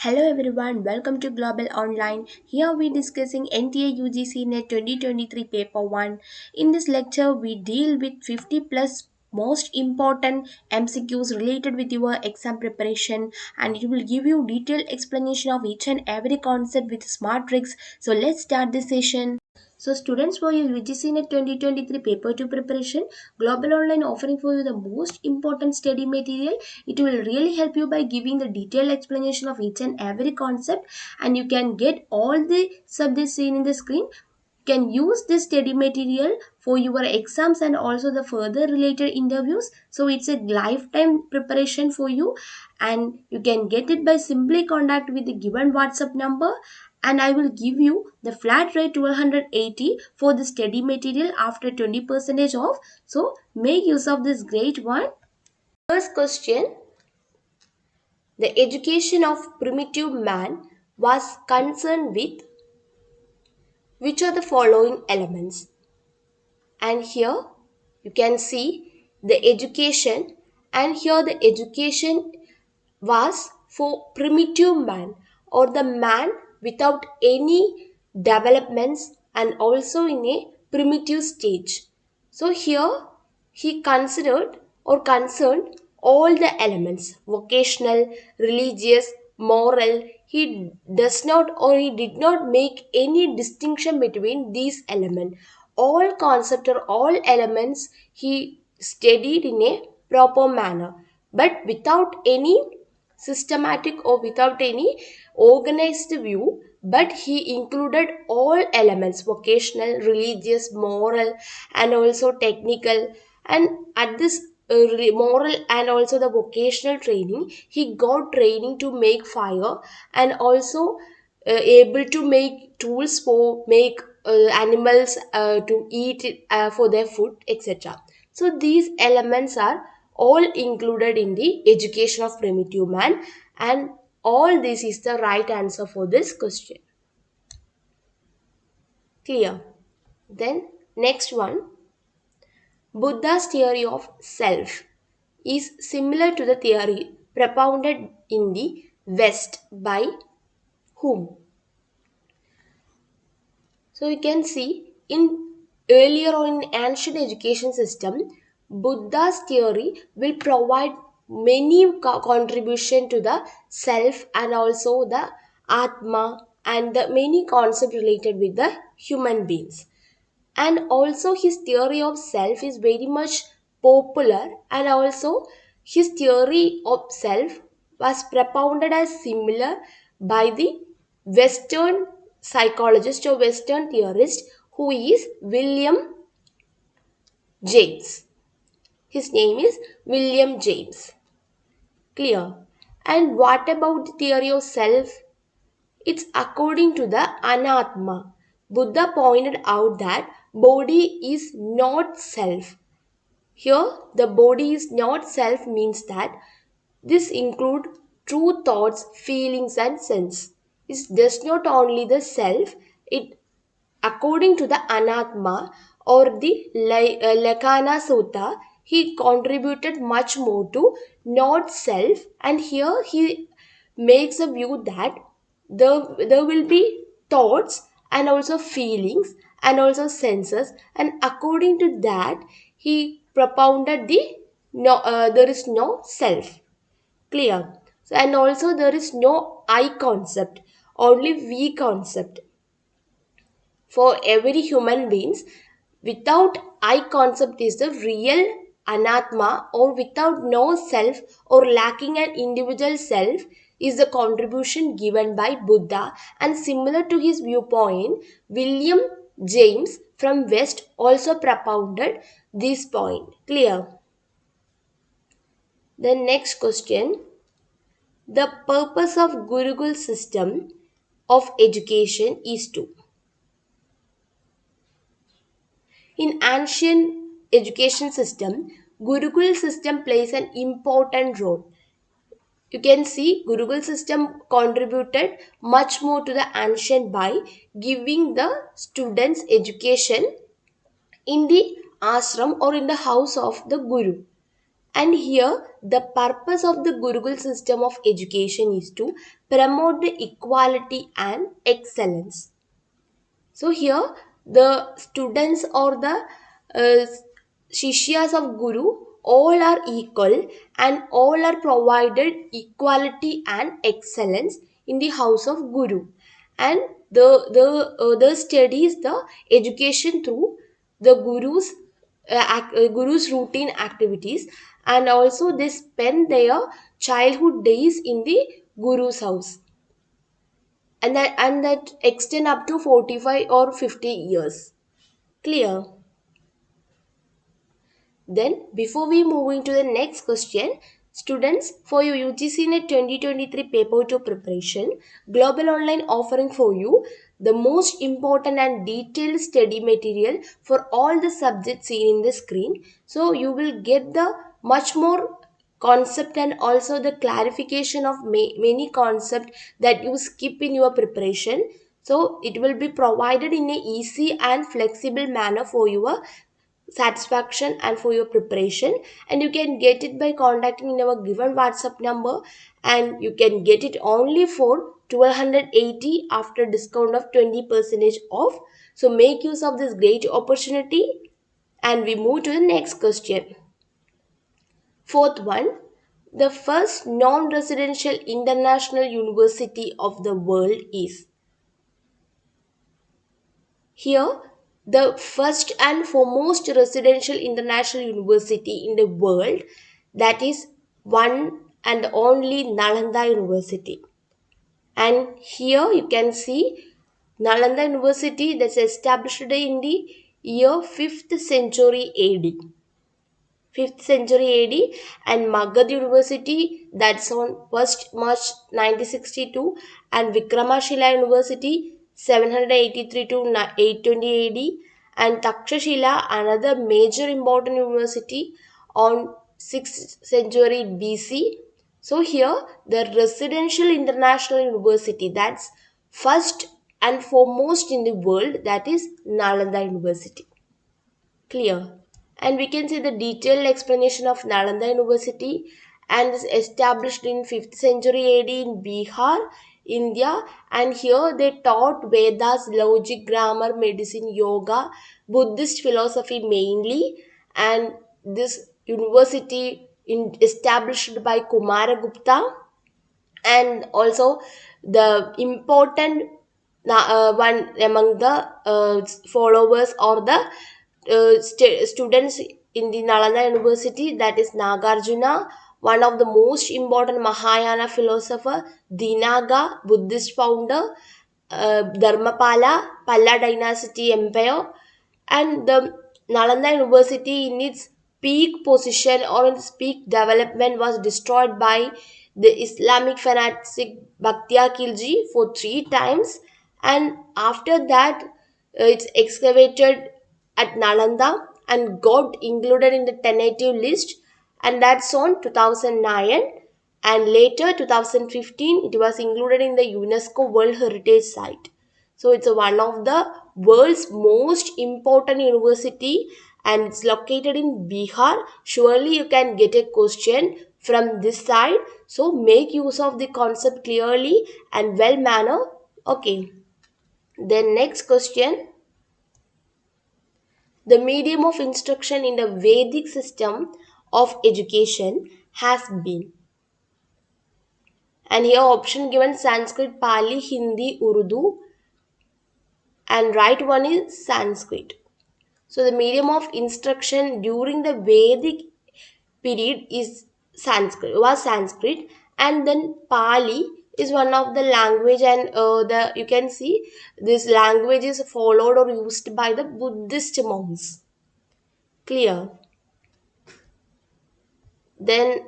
Hello everyone, welcome to Global Online. Here we discussing NTA UGC NET 2023 Paper 1. In this lecture, we deal with 50 plus most important MCQs related with your exam preparation, and it will give you detailed explanation of each and every concept with smart tricks. So let's start this session. So students, for your UGC NET 2023 Paper 2 preparation, Global Online offering for you the most important study material. It will really help you by giving the detailed explanation of each and every concept, and you can get all the subjects seen in the screen. You can use this study material for your exams and also the further related interviews. So it's a lifetime preparation for you, and you can get it by simply contact with the given WhatsApp number, and I will give you the flat rate 1280 for the study material after 20% off. So make use of this great one. First question: the education of primitive man was concerned with which are the following elements? And here you can see the education, and here the education was for primitive man, or the man without any developments and also in a primitive stage. So here he considered or concerned all the elements: vocational, religious, moral. He does not or he did not make any distinction between these elements. All concept or all elements he studied in a proper manner, but without any systematic or without any organized view, but he included all elements: vocational, religious, moral, and also technical. And at this moral and also the vocational training, he got training to make fire, and also able to make tools for make animals to eat it, for their food, etc. So these elements are all included in the education of primitive man, and all this is the right answer for this question. Clear? Then next one: Buddha's theory of self is similar to the theory propounded in the West by whom? So you can see in earlier or in ancient education system, Buddha's theory will provide many contribution to the self and also the Atma and the many concepts related with the human beings. And also his theory of self is very much popular, and also his theory of self was propounded as similar by the Western psychologist or Western theorist, who is William James. His name is William James. Clear? And what about the theory of self? It's according to the Anatma. Buddha pointed out that body is not self. Here, the body is not self means that this include true thoughts, feelings, and sense. It does not only the self. It, according to the Anatma or the Lakana Sutta, he contributed much more to not self, and here he makes a view that there will be thoughts and also feelings and also senses, and according to that he propounded the no, there is no self. Clear? So, and also there is no I concept, only we concept for every human beings. Without I concept is the real anatma, or without no self or lacking an individual self is the contribution given by Buddha. And similar to his viewpoint, William James from West also propounded this point. Clear? The next question: the purpose of Gurukul system of education is to. In ancient education system, Gurukul system plays an important role. You can see Gurukul system contributed much more to the ancient by giving the students education in the ashram or in the house of the Guru. And here the purpose of the Gurukul system of education is to promote the equality and excellence. So here the students or the uh, Shishyas of Guru all are equal and all are provided equality and excellence in the house of Guru. And the studies the education through the Guru's routine activities, and also they spend their childhood days in the Guru's house, and that extend up to 45 or 50 years. Clear? Then, before we move into the next question, students, for your UGC NET 2023 Paper 2 preparation, Global Online offering for you the most important and detailed study material for all the subjects seen in the screen. So, you will get the much more concept and also the clarification of many concept that you skip in your preparation. So, it will be provided in a easy and flexible manner for your satisfaction and for your preparation, and you can get it by contacting in our given WhatsApp number, and you can get it only for 1280 after discount of 20% off. So make use of this great opportunity, and we move to the next question. Fourth one, the first non-residential international university of the world is. Here, the first and foremost residential international university in the world, that is one and only Nalanda University. And here you can see Nalanda University that's established in the year 5th century AD. 5th century AD, and Magad University that's on 1st March 1962, and Vikramashila University 783 to 820 AD, and Takshashila, another major important university, on 6th century BC. So here the residential international university that's first and foremost in the world, that is Nalanda University. Clear? And we can see the detailed explanation of Nalanda University, and is established in 5th century AD in Bihar, India, and here they taught Vedas, logic, grammar, medicine, yoga, Buddhist philosophy mainly, and this university established by Kumaragupta, and also the important one among the followers or the students in the Nalanda University, that is Nagarjuna, one of the most important Mahayana philosopher, Dinaga, Buddhist founder, Dharmapala, Palla dynasty empire, and the Nalanda University in its peak position or in its peak development was destroyed by the Islamic fanatic Bakhtiar Khilji for 3 times, and after that it's excavated at Nalanda and got included in the tentative list, and that's on 2009, and later 2015 it was included in the UNESCO World Heritage Site. So it's one of the world's most important university, and it's located in Bihar. Surely you can get a question from this side. So make use of the concept clearly and well manner. Okay. Then next question. The medium of instruction in the Vedic system of education has been. And here option given Sanskrit, Pali, Hindi, Urdu, and right one is Sanskrit. So the medium of instruction during the Vedic period is Sanskrit, and then Pali is one of the language, and the you can see this language is followed or used by the Buddhist monks. Clear? Then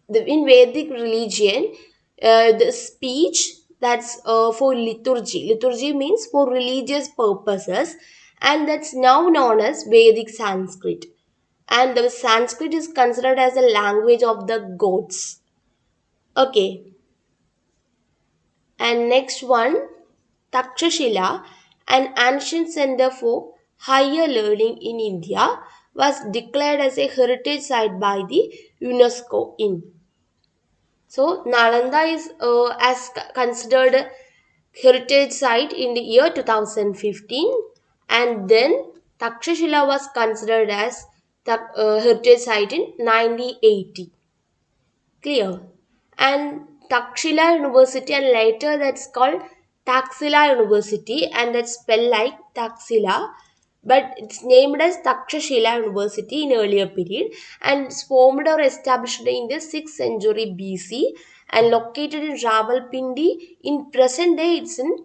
in Vedic religion, the speech that's for liturgy. Liturgy means for religious purposes, and that's now known as Vedic Sanskrit. And the Sanskrit is considered as a language of the gods. Okay, and next one, Takshashila, an ancient center for higher learning in India, was declared as a heritage site by the UNESCO in. So Nalanda is as considered heritage site in the year 2015, and then Takshashila was considered as the heritage site in 1980. Clear? And Takshila University, and later that's called Taxila University, and that's spelled like Taxila, but it's named as Takshashila University in earlier period, and it's formed or established in the 6th century BC and located in Rawalpindi. In present day, it's in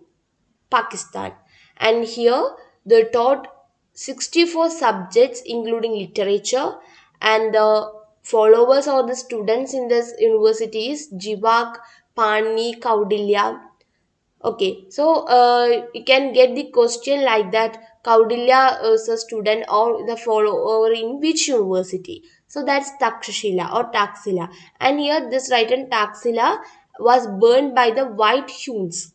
Pakistan. And here they taught 64 subjects including literature, and the followers or the students in this university is Jivak, Pani, Kaudilya. Okay, so you can get the question like that. Kaudilya is a student or the follower in which university? So that's Takshashila or Taxila. And here this written Taxila was burned by the White Huns.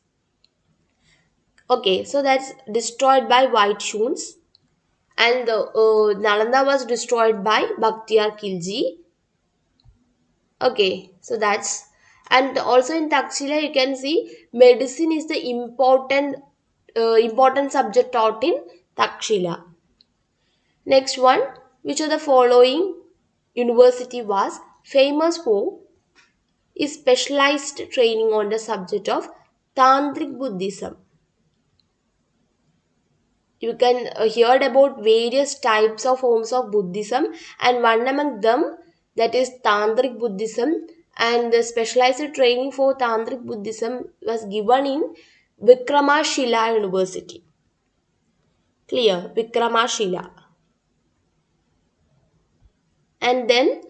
Okay, so that's destroyed by White Huns, and the Nalanda was destroyed by Bakhtiyar Khilji. Okay, so that's, and also in Takshila you can see medicine is the important subject taught in Takshila. Next one, which of the following university was famous for is specialized training on the subject of Tantric Buddhism? You can hear about various types of forms of Buddhism, and one among them that is Tantric Buddhism, and the specialized training for Tantric Buddhism was given in Vikramashila University. Clear? Vikramashila. And then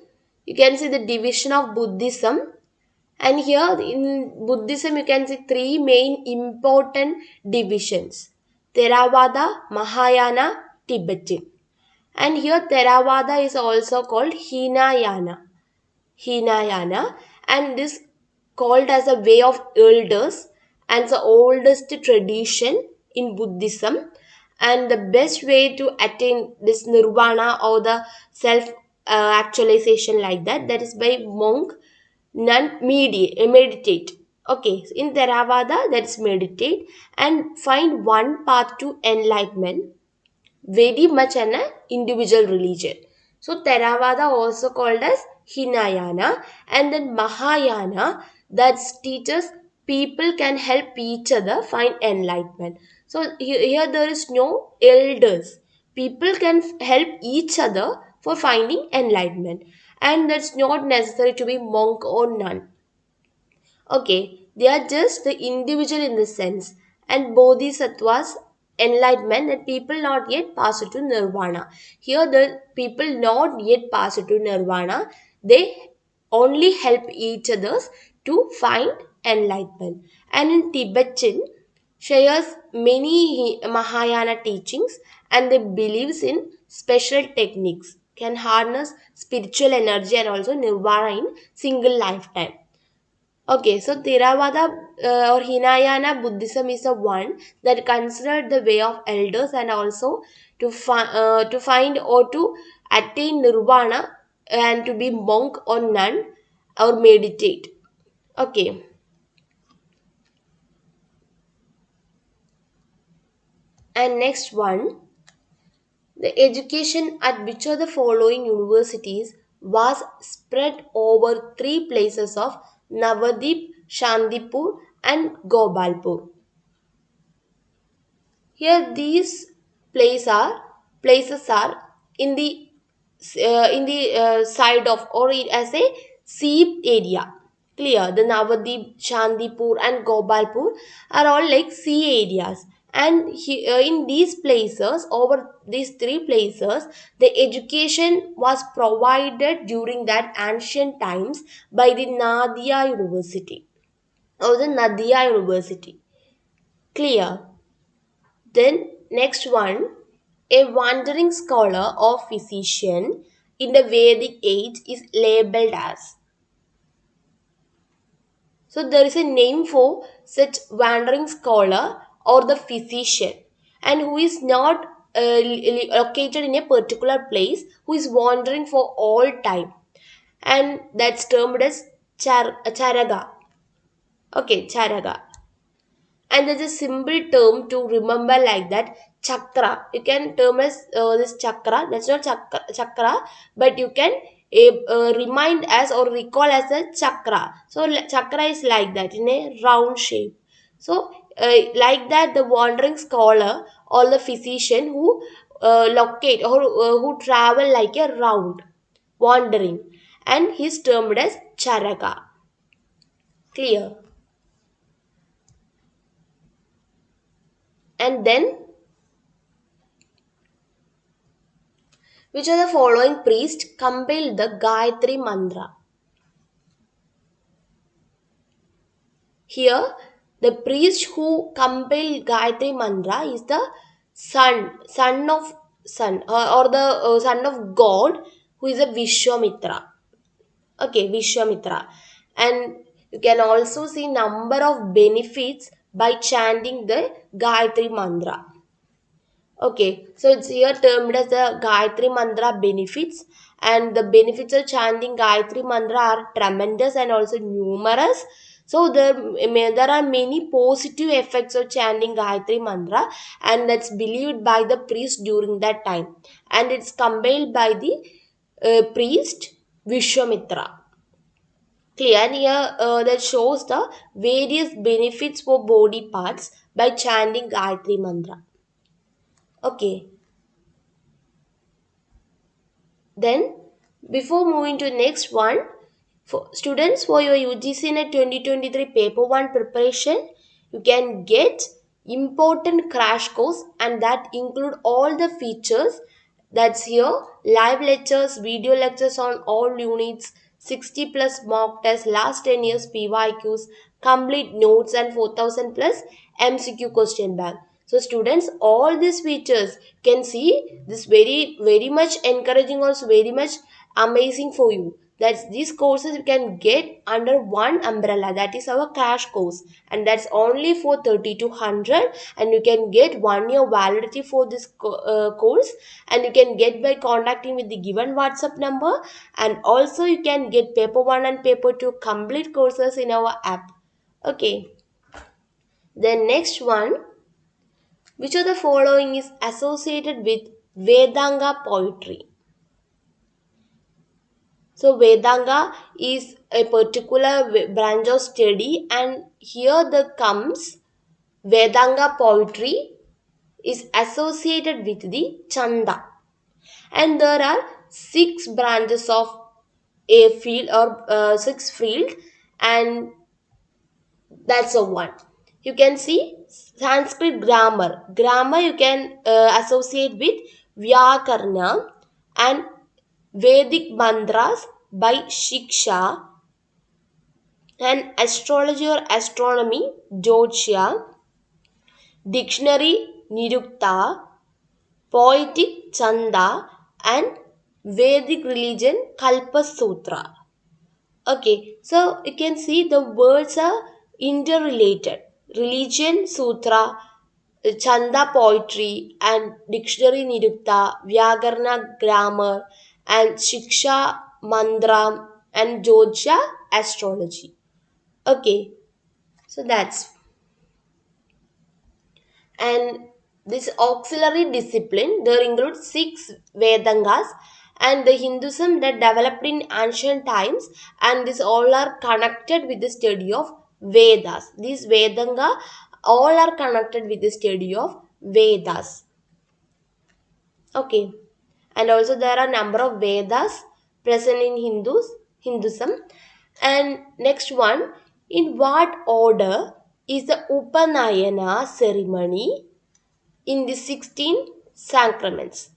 you can see the division of Buddhism, and here in Buddhism you can see three main important divisions: Theravada, Mahayana, Tibetan. And here Theravada is also called Hinayana. Hinayana, and this called as a way of elders and the oldest tradition in Buddhism, and the best way to attain this nirvana or the self actualization like that, that is by monk, nun, meditate. Okay, so in Theravada that's meditate and find one path to enlightenment, very much an individual religion. So Theravada also called as Hinayana, and then Mahayana that teaches people can help each other find enlightenment. So here there is no elders. People can help each other for finding enlightenment, and that's not necessary to be monk or nun. Okay, they are just the individual in the sense, and bodhisattvas enlightenment that people not yet passed to nirvana. Here the people not yet passed to nirvana, they only help each others to find enlightenment. And in Tibetan shares many Mahayana teachings, and they believes in special techniques can harness spiritual energy and also nirvana in single lifetime. Okay, so Theravada or Hinayana Buddhism is the one that considered the way of elders and also to find or to attain nirvana and to be monk or nun or meditate. Okay, and next one, the education at which of the following universities was spread over three places of Navadip, Shandipur, and Gopalpur. Here these places are in the side of or as a sea area. Clear? The Navadip, Chandipur, and Gopalpur are all like sea areas. And in these places, over these three places, the education was provided during that ancient times by the Nadia University or the Nadia University. Clear? Then next one, a wandering scholar or physician in the Vedic age is labeled as. So there is a name for such wandering scholar or the physician, and who is not located in a particular place who is wandering for all time, and that's termed as charaga. Okay, charaga. And there's a simple term to remember like that, chakra. You can term as this chakra. That's not chakra, but you can remind as or recall as a chakra. So chakra is like that in a round shape. So like that, the wandering scholar or the physician who locate or who travel like a round wandering, and he's termed as charaka. Clear? And then, which of the following priests compiled the Gayatri Mantra? Here, the priest who compiled Gayatri Mantra is the son of son, or the son of God, who is a Vishwamitra. Okay, Vishwamitra. And you can also see number of benefits by chanting the Gayatri Mantra. Okay, so it's here termed as the Gayatri Mantra benefits, and the benefits of chanting Gayatri Mantra are tremendous and also numerous. So there are many positive effects of chanting Gayatri Mantra, and that's believed by the priest during that time, and it's compiled by the priest Vishwamitra. Clear here that shows the various benefits for body parts by chanting Gayatri Mantra. Okay. Then, before moving to next one, for students for your UGC NET 2023 Paper 1 preparation, you can get important crash course, and that include all the features that's here: live lectures, video lectures on all units, 60 plus mock tests, last 10 years PYQs, complete notes, and 4000 plus MCQ question bank. So students, all these features can see this very much encouraging, also very much amazing for you. That's these courses you can get under one umbrella, that is our crash course, and that's only for 3200, and you can get 1 year validity for this course, and you can get by contacting with the given WhatsApp number, and also you can get paper 1 and paper 2 complete courses in our app. Okay, then next one, which of the following is associated with Vedanga poetry? So Vedanga is a particular branch of study, and here the comes Vedanga poetry is associated with the Chanda, and there are six branches of a field, or six field, and that's a one. You can see Sanskrit grammar. Grammar you can associate with Vyakarna, and Vedic mantras by Shiksha, and astrology or astronomy Jyotisha, dictionary Nirukta, poetic Chanda, and Vedic religion Kalpa Sutra. Okay, so you can see the words are interrelated. Religion Sutra, Chanda poetry, and dictionary Nirukta, Vyakarna grammar, and Shiksha mantra, and Jyotisha astrology. Okay, so that's, and this auxiliary discipline there includes six Vedangas and the Hinduism that developed in ancient times, and these all are connected with the study of Vedas. These Vedanga all are connected with the study of Vedas. Okay, and also there are number of Vedas present in Hinduism. And next one, in what order is the Upanayana ceremony in the 16 sacraments?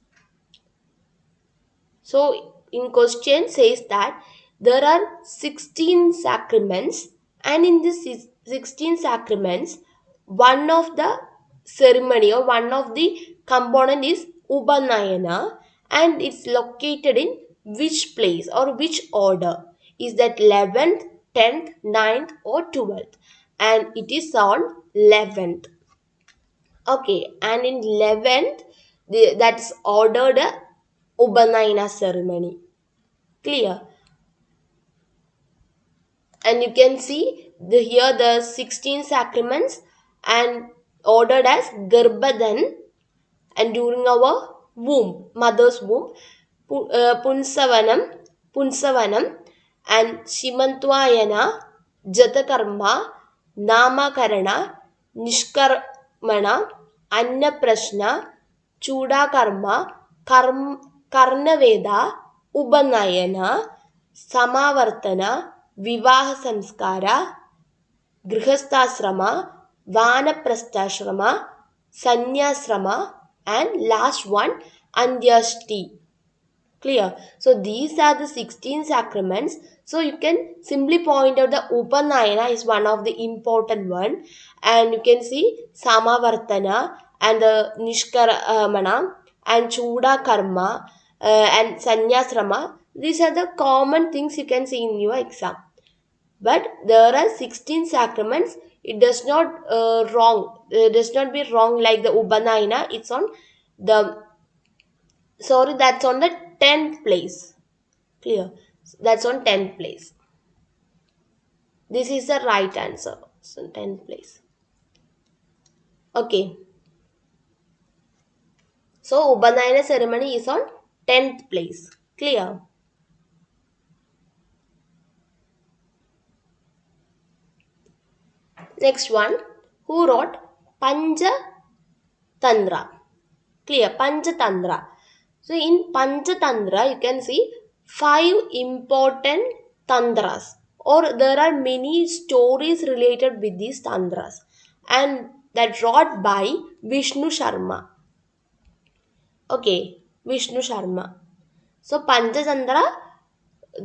So in question says that there are 16 sacraments, and in the 16 sacraments, one of the ceremony or one of the component is Upanayana, and it's located in which place or which order? Is that 11th, 10th, 9th, or 12th? And it is on 11th. Okay, and in 11th, That's ordered Upanayana ceremony. Clear? And you can see here the 16 sacraments and ordered as Garbhadan, and during our womb, mother's womb, Punsavanam, and Shimantvayana, Jatakarma, Namakarana, Nishkarmana, Annaprashna, Chudakarma, Karnaveda, Upanayana, Samavartana, Vivaha Samskara, Grihasthasrama, Vanaprasthasrama, Sanyasrama, and last one, Andyashti. Clear? So these are the 16 sacraments. So you can simply point out the Upanayana is one of the important one, and you can see Samavartana and the Nishkaramana and Chuda Karma and Sanyasrama. These are the common things you can see in your exam. But there are 16 sacraments. It does not does not be wrong like the Upanayana. It's on the that's on the 10th place. Clear? That's on 10th place. This is the right answer. So 10th place. Okay. So Upanayana ceremony is on 10th place. Clear? Next one. Who wrote Pancha Tantra? Clear? Panchatantra. So in Panchatantra, you can see 5 important tantras, or there are many stories related with these tantras, and that wrought by Vishnu Sharma. Okay, Vishnu Sharma. So Panchatantra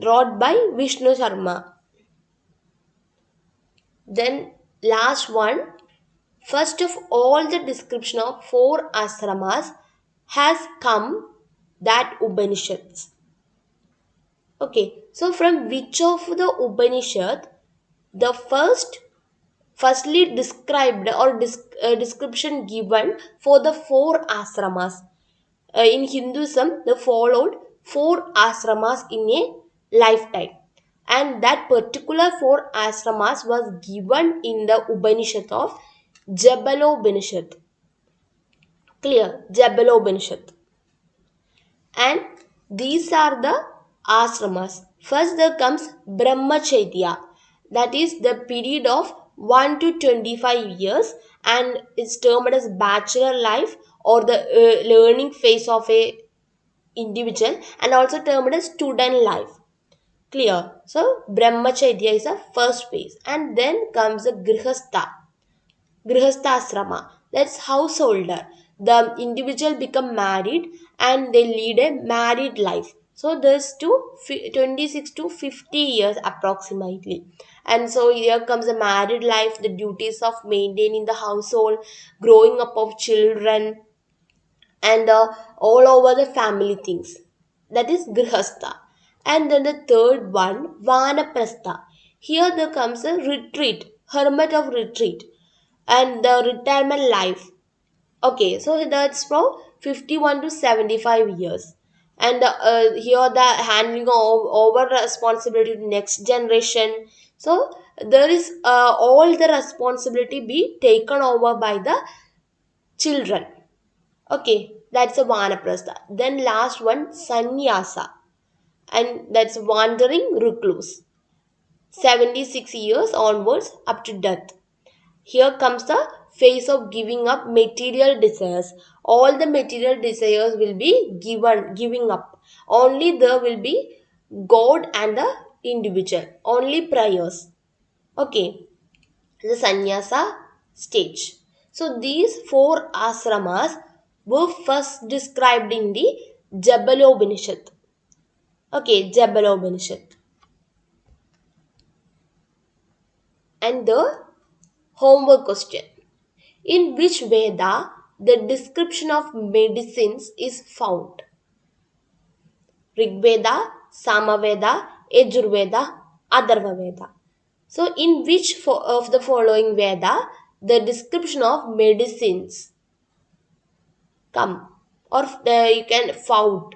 wrought by Vishnu Sharma. Then last one. First of all, the description of 4 ashramas has come that Upanishads. Okay, so from which of the Upanishad the firstly described or description given for the 4 ashramas? In Hinduism, they followed 4 ashramas in a lifetime, and that particular 4 ashramas was given in the Upanishad of Jabalopanishad. Clear? Jabalopanishad. And these are the ashramas. First there comes Brahmacharya, that is the period of 1 to 25 years, and it's termed as bachelor life or the learning phase of a individual, and also termed as student life. Clear? So Brahmacharya is the first phase, and then comes the Grihasthasrama, that's householder. The individual become married and they lead a married life. So there's 26 to 50 years approximately. And so here comes the married life, the duties of maintaining the household, growing up of children, and all over the family things. That is Grihastha. And then the third one, Vanaprastha. Here there comes a retreat, hermit of retreat, and the retirement life. Okay, so that's from 51 to 75 years. And here the handling of over responsibility to next generation. So there is all the responsibility be taken over by the children. Okay, that's a vanaprastha. Then last one, sannyasa, and that's wandering recluse. 76 years onwards up to death. Here comes the phase of giving up material desires. All the material desires will be giving up. Only there will be God and the individual. Only prayers. Okay, the sannyasa stage. So these 4 ashramas were first described in the Jabalopanishad. Okay, Jabalopanishad. And the homework question. In which Veda the description of medicines is found? Rigveda, Samaveda, Yajurveda, Atharva Veda. So in which of the following Veda the description of medicines come? or you can found.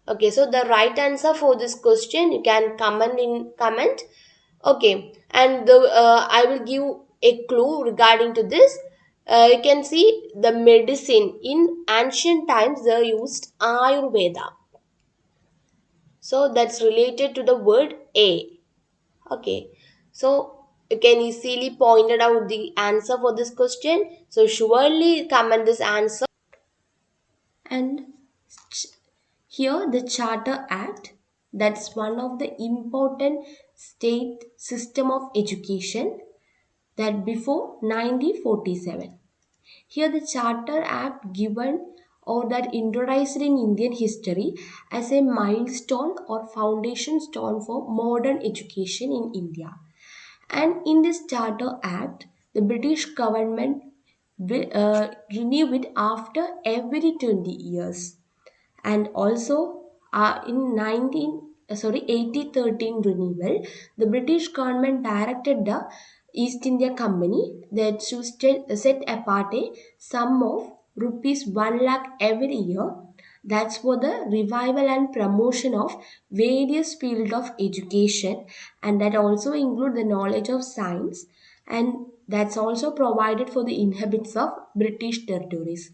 Okay, so the right answer for this question you can comment in comment. Okay, and I will give a clue regarding to this. You can see the medicine in ancient times they used Ayurveda. So that's related to the word A. Okay, so you can easily pointed out the answer for this question. So surely comment this answer. And ch- here the Charter Act, that's one of the important state system of education that before 1947. Here the Charter Act given or that introduced in Indian history as a milestone or foundation stone for modern education in India. And in this Charter Act, the British government will renew it after every 20 years. And also in 1813 renewal, the British government directed the East India Company that to set apart a sum of rupees 1 lakh every year. That's for the revival and promotion of various fields of education, and that also include the knowledge of science, and that's also provided for the inhabitants of British territories.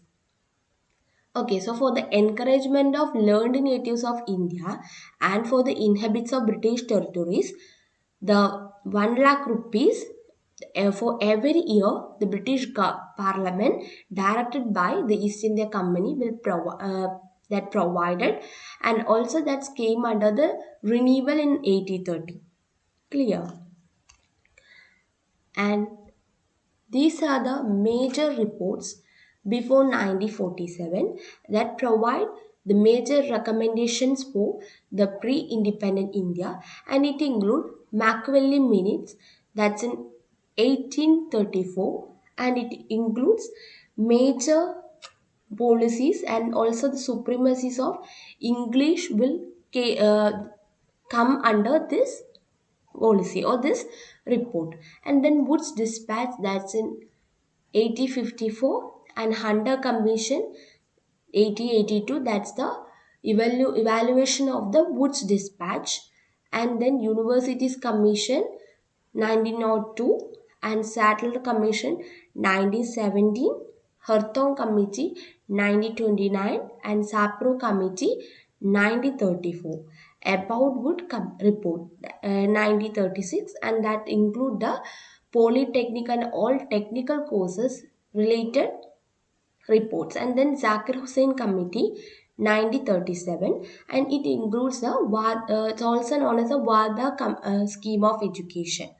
Okay, so for the encouragement of learned natives of India and for the inhabitants of British territories, the 1 lakh rupees for every year, the British Parliament, directed by the East India Company, will that provided, and also that came under the renewal in 1830. Clear. And these are the major reports before 1947 that provide the major recommendations for the pre-independent India, and it include Machiavelli Minutes, that's in 1834, and it includes major policies, and also the supremacies of English will come under this policy or this report. And then Wood's dispatch, that's in 1854, and Hunter Commission 1882, that's the evaluation of the Woods Dispatch, and then Universities Commission 1902, and Sattler Commission 1917, Hurtong Committee 1929, and Sapro Committee 1934 about Report 1936, and that include the polytechnic and all technical courses related reports. And then Zakir Hussain Committee 1937, and it includes the it's also known as the WADA scheme of education.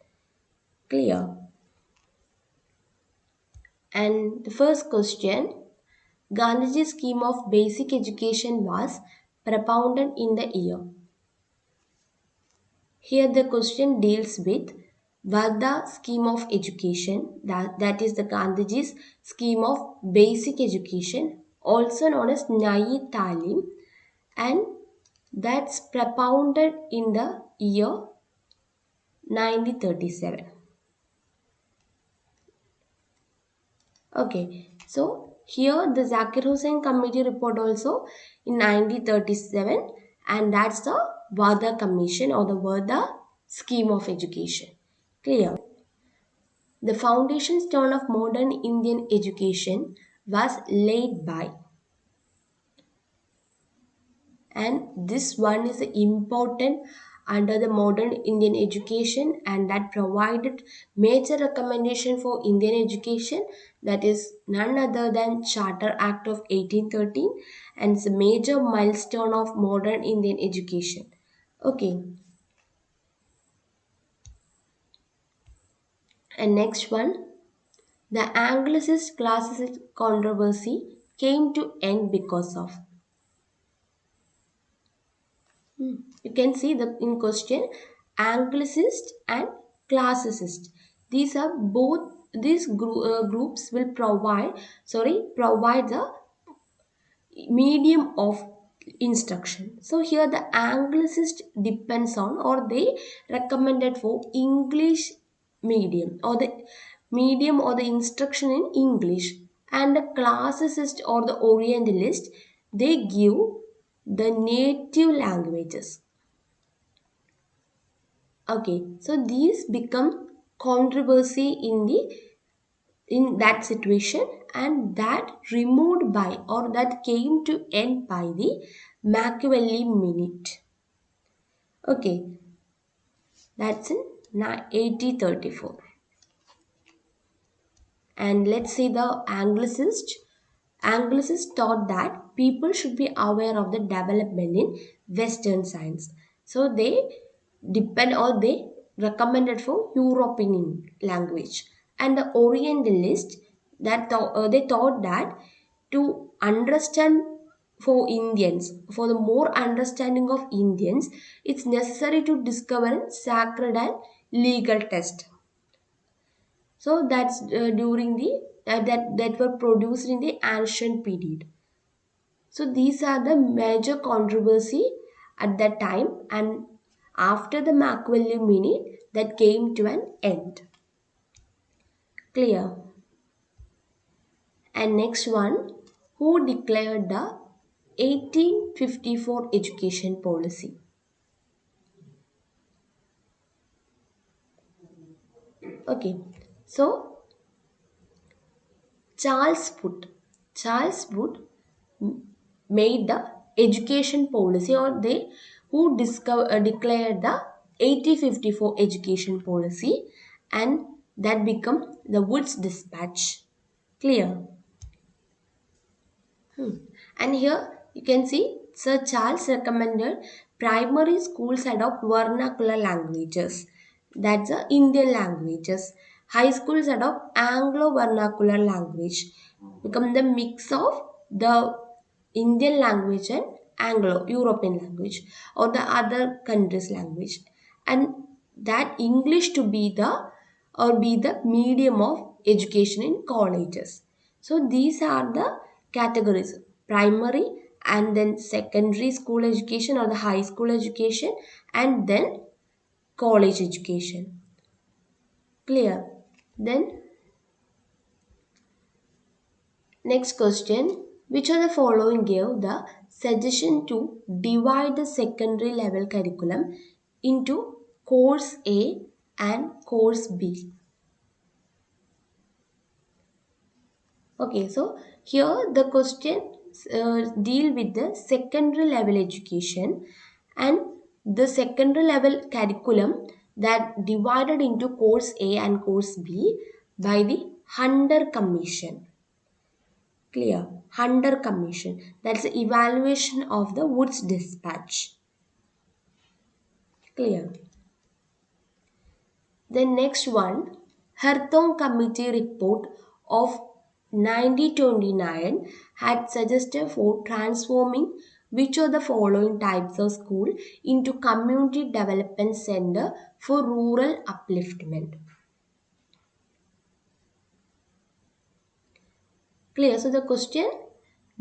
Clear. And the first question, Gandhiji's scheme of basic education was propounded in the year. Here the question deals with Vada scheme of education, that is the Gandhiji's scheme of basic education, also known as Nayi Talim, and that's propounded in the year 1937. Okay, so here the Zakir Hussain Committee report also in 1937, and that's the Vada Commission or the Vada scheme of education. Clear. The foundation stone of modern Indian education was laid by, and this one is important under the modern Indian education, and that provided major recommendation for Indian education, that is none other than Charter Act of 1813, and it's a major milestone of modern Indian education. Okay, and next one, the Anglicist classicist controversy came to end because of. You can see the in question Anglicist and classicist. These are both these groups will provide the medium of instruction. So here the Anglicist depends on or they recommended for English medium or the medium or the instruction in English, And the classicist or the orientalist, they give the native languages. Okay, so these become controversy in that situation, and that removed by or that came to end by the Machiavelli minute. Okay, that's in 1834. And let's see the Anglicist. Anglicists thought that people should be aware of the development in Western science. So they depend or they recommended for European language. And the Orientalist they thought that to understand for Indians, for the more understanding of Indians, it's necessary to discover sacred and legal text. So that's during the that were produced in the ancient period. So these are the major controversy at that time, and after the Machiavelli minute that came to an end. Clear. And next one, who declared the 1854 education policy? Okay, so Charles Wood. Charles Wood made the education policy, or they who declared the 1854 education policy, and that become the Wood's dispatch. Clear. And here you can see Sir Charles recommended primary schools adopt vernacular languages. That's the Indian languages. High schools adopt Anglo vernacular language. Become the mix of the Indian language and Anglo European language or the other countries' language. And that English to be the or be the medium of education in colleges. So these are the categories: primary and then secondary school education or the high school education, and then college education. Clear? Then next question, which of the following gave the suggestion to divide the secondary level curriculum into course A and course B? Okay, so here the question deal with the secondary level education, and the secondary level curriculum that divided into course A and course B by the Hunter Commission. Clear? Hunter Commission. That's the evaluation of the Woods Dispatch. Clear? The next one, Harthong Committee report of 1929 had suggested for transforming which of the following types of school into community development center for rural upliftment. Clear? So the question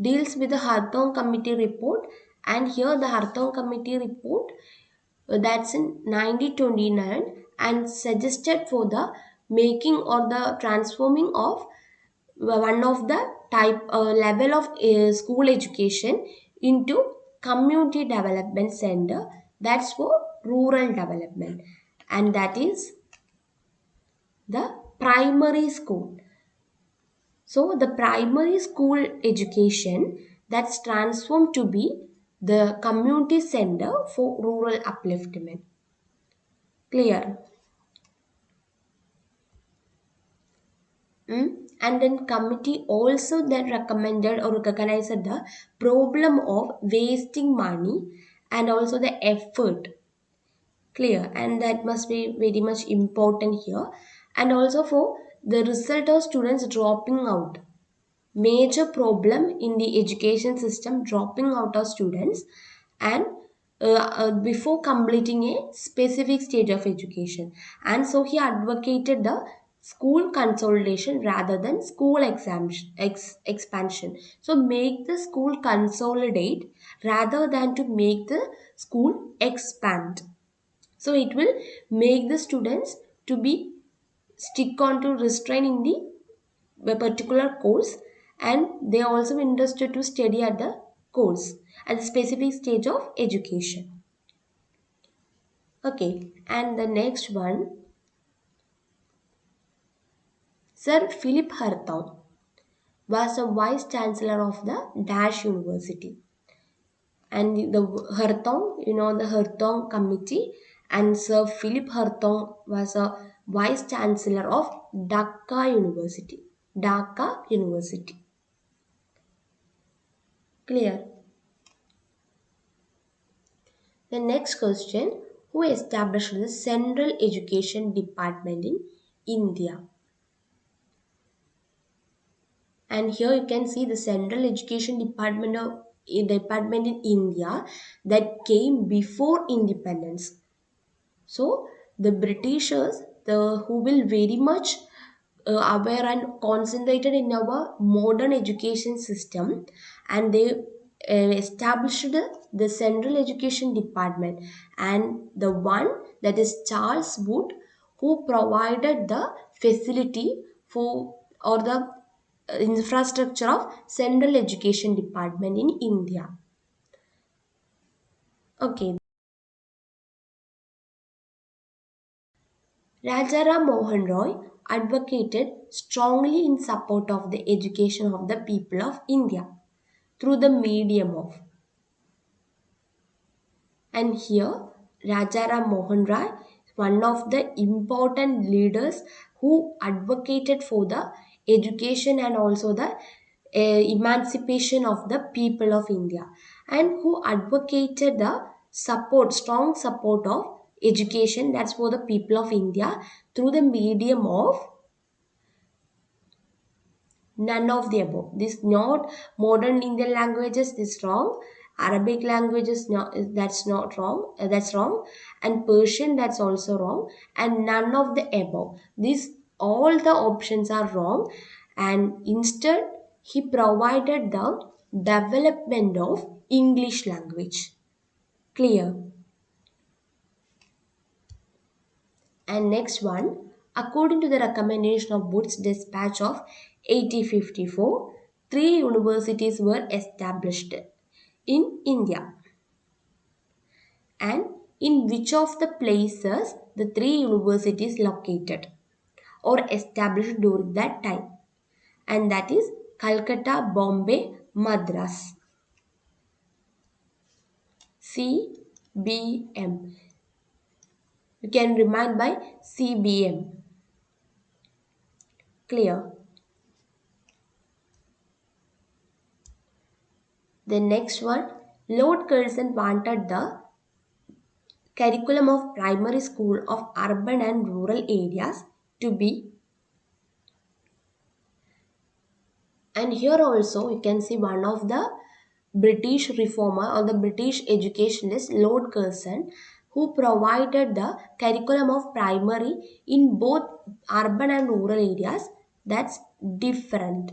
deals with the Harthong Committee report, and here the Harthong Committee report that's in 1929 and suggested for the making or the transforming of one of the type level of school education into community development center, that's for rural development, and that is the primary school. So the primary school education that's transformed to be the community center for rural upliftment. Clear? And then committee also then recommended or recognized the problem of wasting money and also the effort. Clear? And that must be very much important here. And also for the result of students dropping out, major problem in the education system, dropping out of students and before completing a specific stage of education. And so he advocated the school consolidation rather than school expansion. So make the school consolidate rather than to make the school expand. So it will make the students to be stick on to restraining the particular course, and they are also interested to study at the course at the specific stage of education. Okay, and the next one, Sir Philip Hartog was the vice chancellor of the Dash University. And the Hartong, the Hartong committee, and Sir Philip Hartong was a vice chancellor of Dhaka University. Dhaka University. Clear? The next question, who established the Central Education Department in India? And here you can see the Central Education Department in India that came before independence. So the Britishers, who will very much aware and concentrated in our modern education system, and they established the Central Education Department, and the one that is Charles Wood, who provided the facility for or the infrastructure of Central Education Department in India. Okay. Rajaram Mohan Roy advocated strongly in support of the education of the people of India through the medium of. And here, Rajaram Mohan Roy, one of the important leaders who advocated for the education and also the emancipation of the people of India, and who advocated the strong support of education, that's for the people of India, through the medium of none of the above. This not modern Indian languages, this wrong. Arabic languages, no, that's not wrong. That's wrong. And Persian, that's also wrong. And none of the above. This all the options are wrong. And instead, he provided the development of English language. Clear. And next one, according to the recommendation of Wood's dispatch of 1854, three universities were established in India. And in which of the places the three universities located or established during that time? And that is Calcutta, Bombay, Madras. CBM. You can remind by CBM. Clear. The next one, Lord Curzon wanted the curriculum of primary school of urban and rural areas to be, and here also you can see one of the British reformer or the British educationist Lord Curzon, who provided the curriculum of primary in both urban and rural areas, that's different.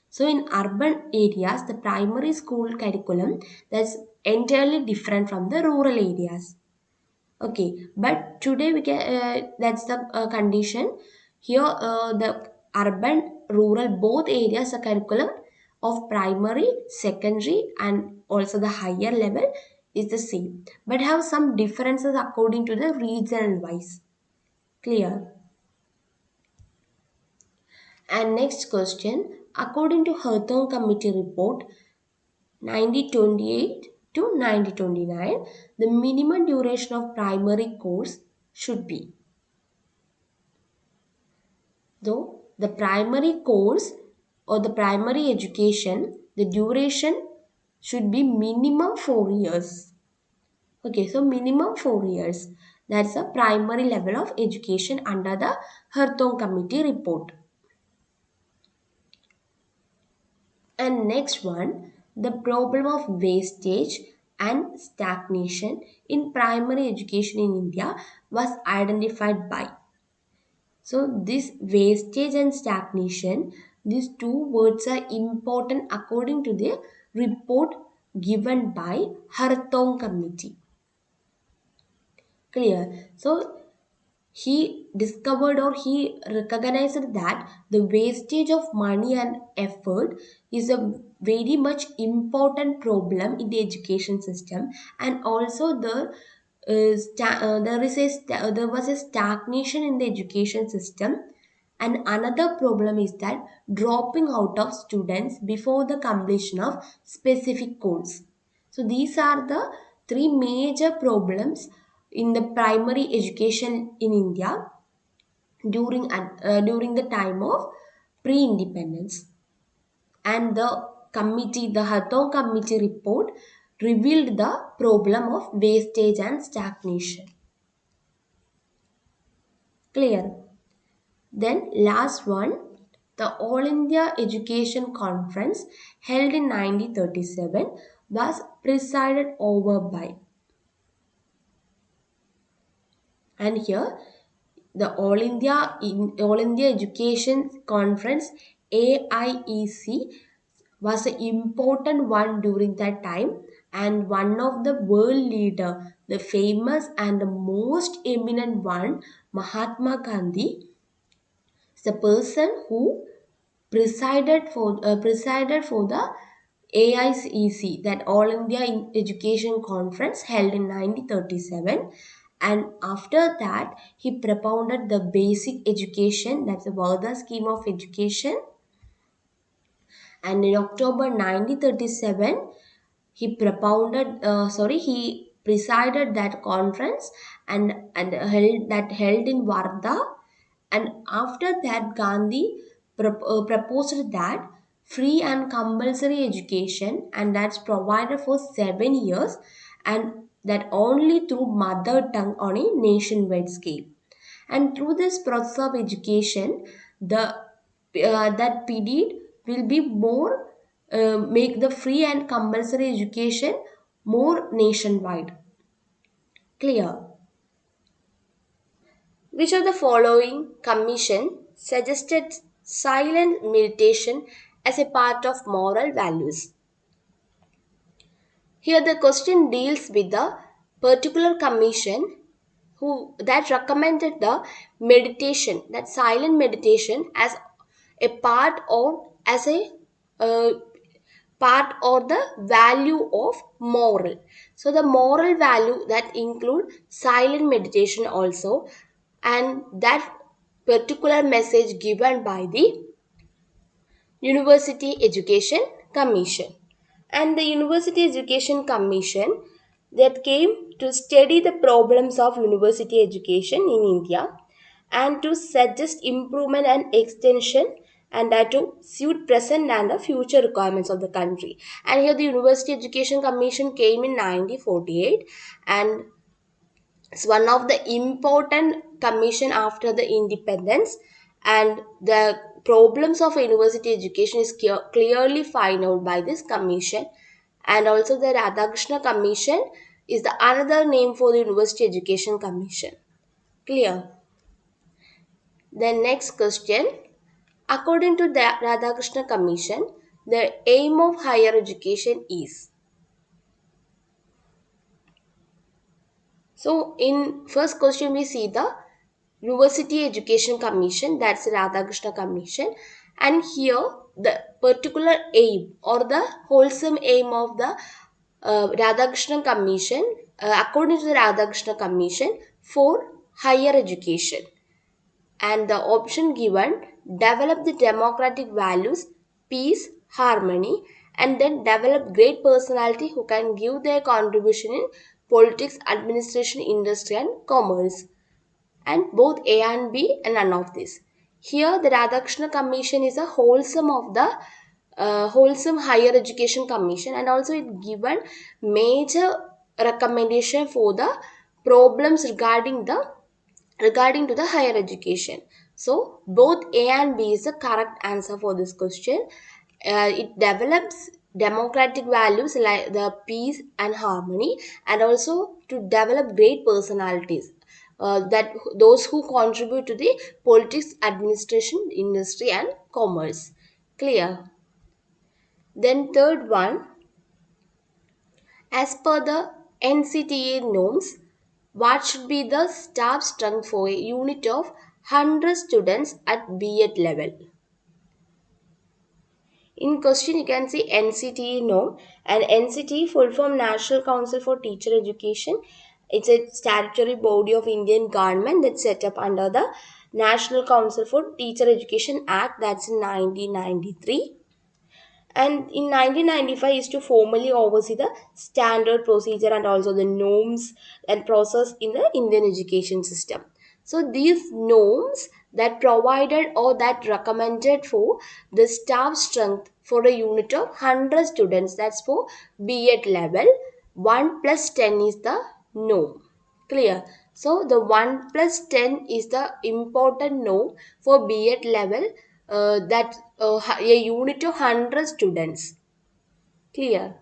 So in urban areas, the primary school curriculum that's entirely different from the rural areas. Okay, but today we can that's the condition. Here, the urban, rural, both areas, the curriculum of primary, secondary, and also the higher level is the same, but have some differences according to the regional wise. Clear? And next question, according to Hawthorne Committee report 1928 to 1929, the minimum duration of primary course should be. Though the primary course or the primary education, the duration should be minimum 4 years. Okay, so minimum 4 years. That's a primary level of education under the Hawthorne Committee report. And next one, the problem of wastage and stagnation in primary education in India was identified by. So this wastage and stagnation, these two words are important according to the report given by Hawthorne Committee. Clear? So he discovered or he recognized that the wastage of money and effort is a very much important problem in the education system, and also there was a stagnation in the education system, and another problem is that dropping out of students before the completion of specific course. So these are the three major problems in the primary education in India during the time of pre-independence. And the Hathon committee report revealed the problem of wastage and stagnation. Clear? Then last one, the All India Education Conference held in 1937 was presided over by, and here the All India Education Conference AIEC was an important one during that time, and one of the world leader, the famous and the most eminent one, Mahatma Gandhi, is the person who presided for the AIEC, that All India Education Conference held in 1937, and after that he propounded the basic education, that's the Varda scheme of education, and in October 1937 he presided that conference, and held in Varda. And after that, Gandhi proposed that free and compulsory education, and that's provided for 7 years, and that only through mother tongue on a nationwide scale. And through this process of education, the that period will be more make the free and compulsory education more nationwide. Clear? Which of the following commission suggested silent meditation as a part of moral values? Here the question deals with the particular commission who that recommended the meditation, that silent meditation, as a part or as a uh, part or the value of moral. So the moral value that include silent meditation also, and that particular message given by the University Education Commission. And the University Education Commission that came to study the problems of university education in India, and to suggest improvement and extension, and that to suit present and the future requirements of the country. And here the University Education Commission came in 1948, and it's one of the important commission after the independence, and the problems of university education is clearly found out by this commission. And also the Radhakrishna Commission is the another name for the University Education Commission. Clear? The next question. According to the Radhakrishna Commission, the aim of higher education is. So in first question we see the University Education Commission, that's the Radhakrishna Commission, and here the particular aim or the wholesome aim of the Radhakrishna Commission, according to the Radhakrishna Commission, for higher education. And the option given, develop the democratic values, peace, harmony, and then develop great personality who can give their contribution in politics, administration, industry, and commerce. And both A and B, and none of this. Here the Radhakrishna Commission is a wholesome of the wholesome higher education commission, and also it given major recommendation for the problems regarding to the higher education. So both A and B is the correct answer for this question. It develops democratic values like the peace and harmony, and also to develop great personalities, that those who contribute to the politics, administration, industry, and commerce. Clear? Then third one, as per the NCTA norms, What should be the staff strength for a unit of 100 students at B.Ed level? In question, you can see NCT norm, and NCT full form National Council for Teacher Education. It's a statutory body of Indian government that's set up under the National Council for Teacher Education Act, that's in 1993, and in 1995 is to formally oversee the standard procedure and also the norms and process in the Indian education system. So these norms that provided or that recommended for the staff strength for a unit of 100 students, that's for B.Ed level, 1 plus 10 is the norm. Clear? So the 1 plus 10 is the important norm for B.Ed level, that a unit of 100 students. Clear?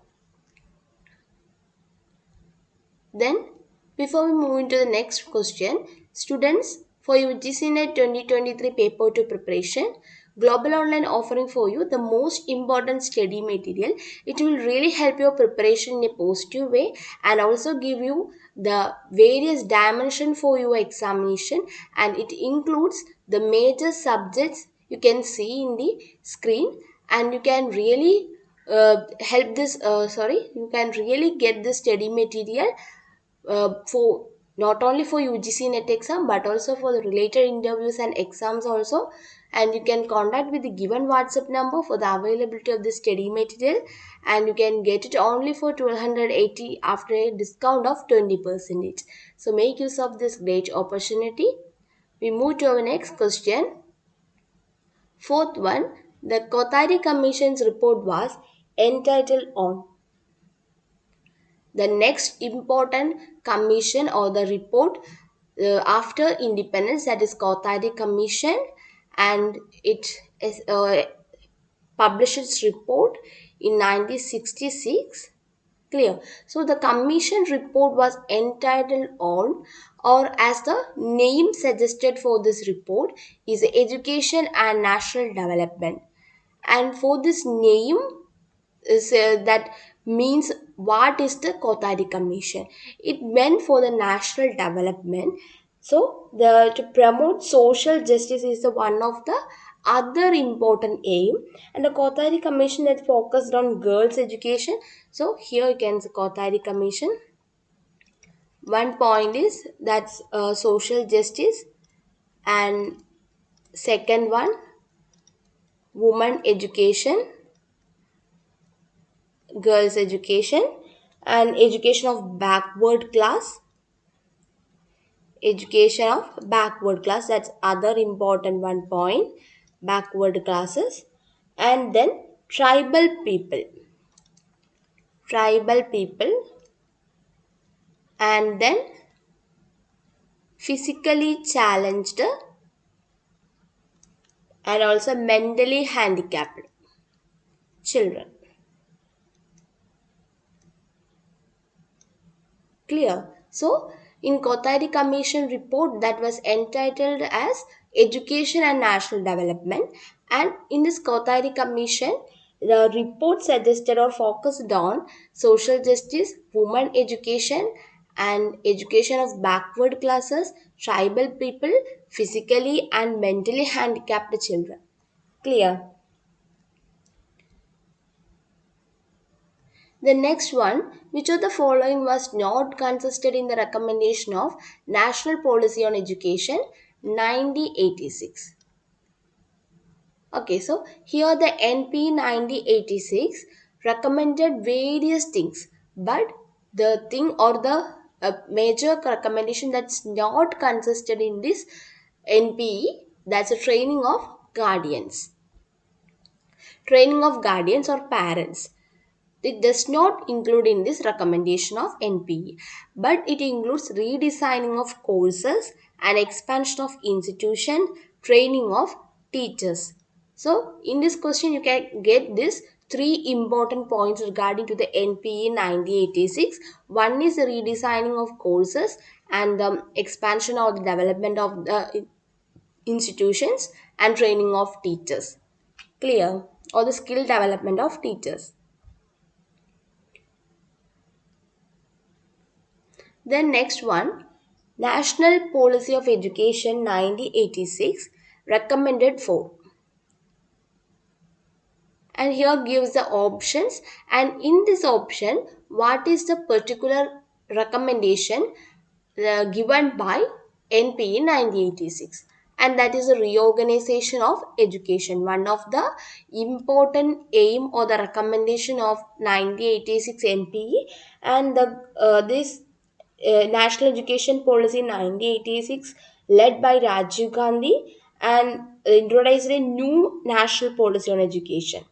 Then, before we move into the next question, students, for UGC NET 2023 Paper 2 preparation, Global Online offering for you the most important study material. It will really help your preparation in a positive way and also give you the various dimension for your examination, and it includes the major subjects you can see in the screen, and you can really you can really get the study material for not only for UGC NET exam but also for the related interviews and exams also. And you can contact with the given WhatsApp number for the availability of the study material, and you can get it only for 1280 after a discount of 20%. So make use of this great opportunity. We move to our next question. Fourth one, the Kothari Commission's report was entitled on. The next important commission or the report after independence, that is Kothari Commission, and it is published its report in 1966. Clear? So the commission report was entitled on, or as the name suggested for this report, is Education and National Development. And for this name, is that means what is the Kothari Commission? It meant for the national development. So the to promote social justice is the one of the other important aim, and the Kothari Commission that focused on girls' education. So here you can see Kothari Commission. One point is that's social justice, and second one women education, girls education, and education of backward class, that's other important one point, backward classes. And then tribal people, and then physically challenged and also mentally handicapped children. Clear? So, in Kothari Commission report that was entitled as Education and National Development, and in this Kothari Commission, the report suggested or focused on social justice, women education, and education of backward classes, tribal people, physically and mentally handicapped children. Clear? The next one, which of the following was not consisted in the recommendation of National Policy on Education 1986? Okay, so here the NP 1986 recommended various things, but the thing or the major recommendation that's not consisted in this NPE, that's a training of guardians or parents. It does not include in this recommendation of NPE, but it includes redesigning of courses and expansion of institution, training of teachers. So in this question you can get this three important points regarding to the NPE 1986. One is the redesigning of courses and the expansion or the development of the institutions and training of teachers. Clear? Or the skill development of teachers. Then next one, National Policy of Education 1986 recommended for. And here gives the options, and in this option what is the particular recommendation given by NPE 1986, and that is a reorganization of education. One of the important aim or the recommendation of 1986 NPE, and the this National Education Policy 1986 led by Rajiv Gandhi, and introduced a new national policy on education.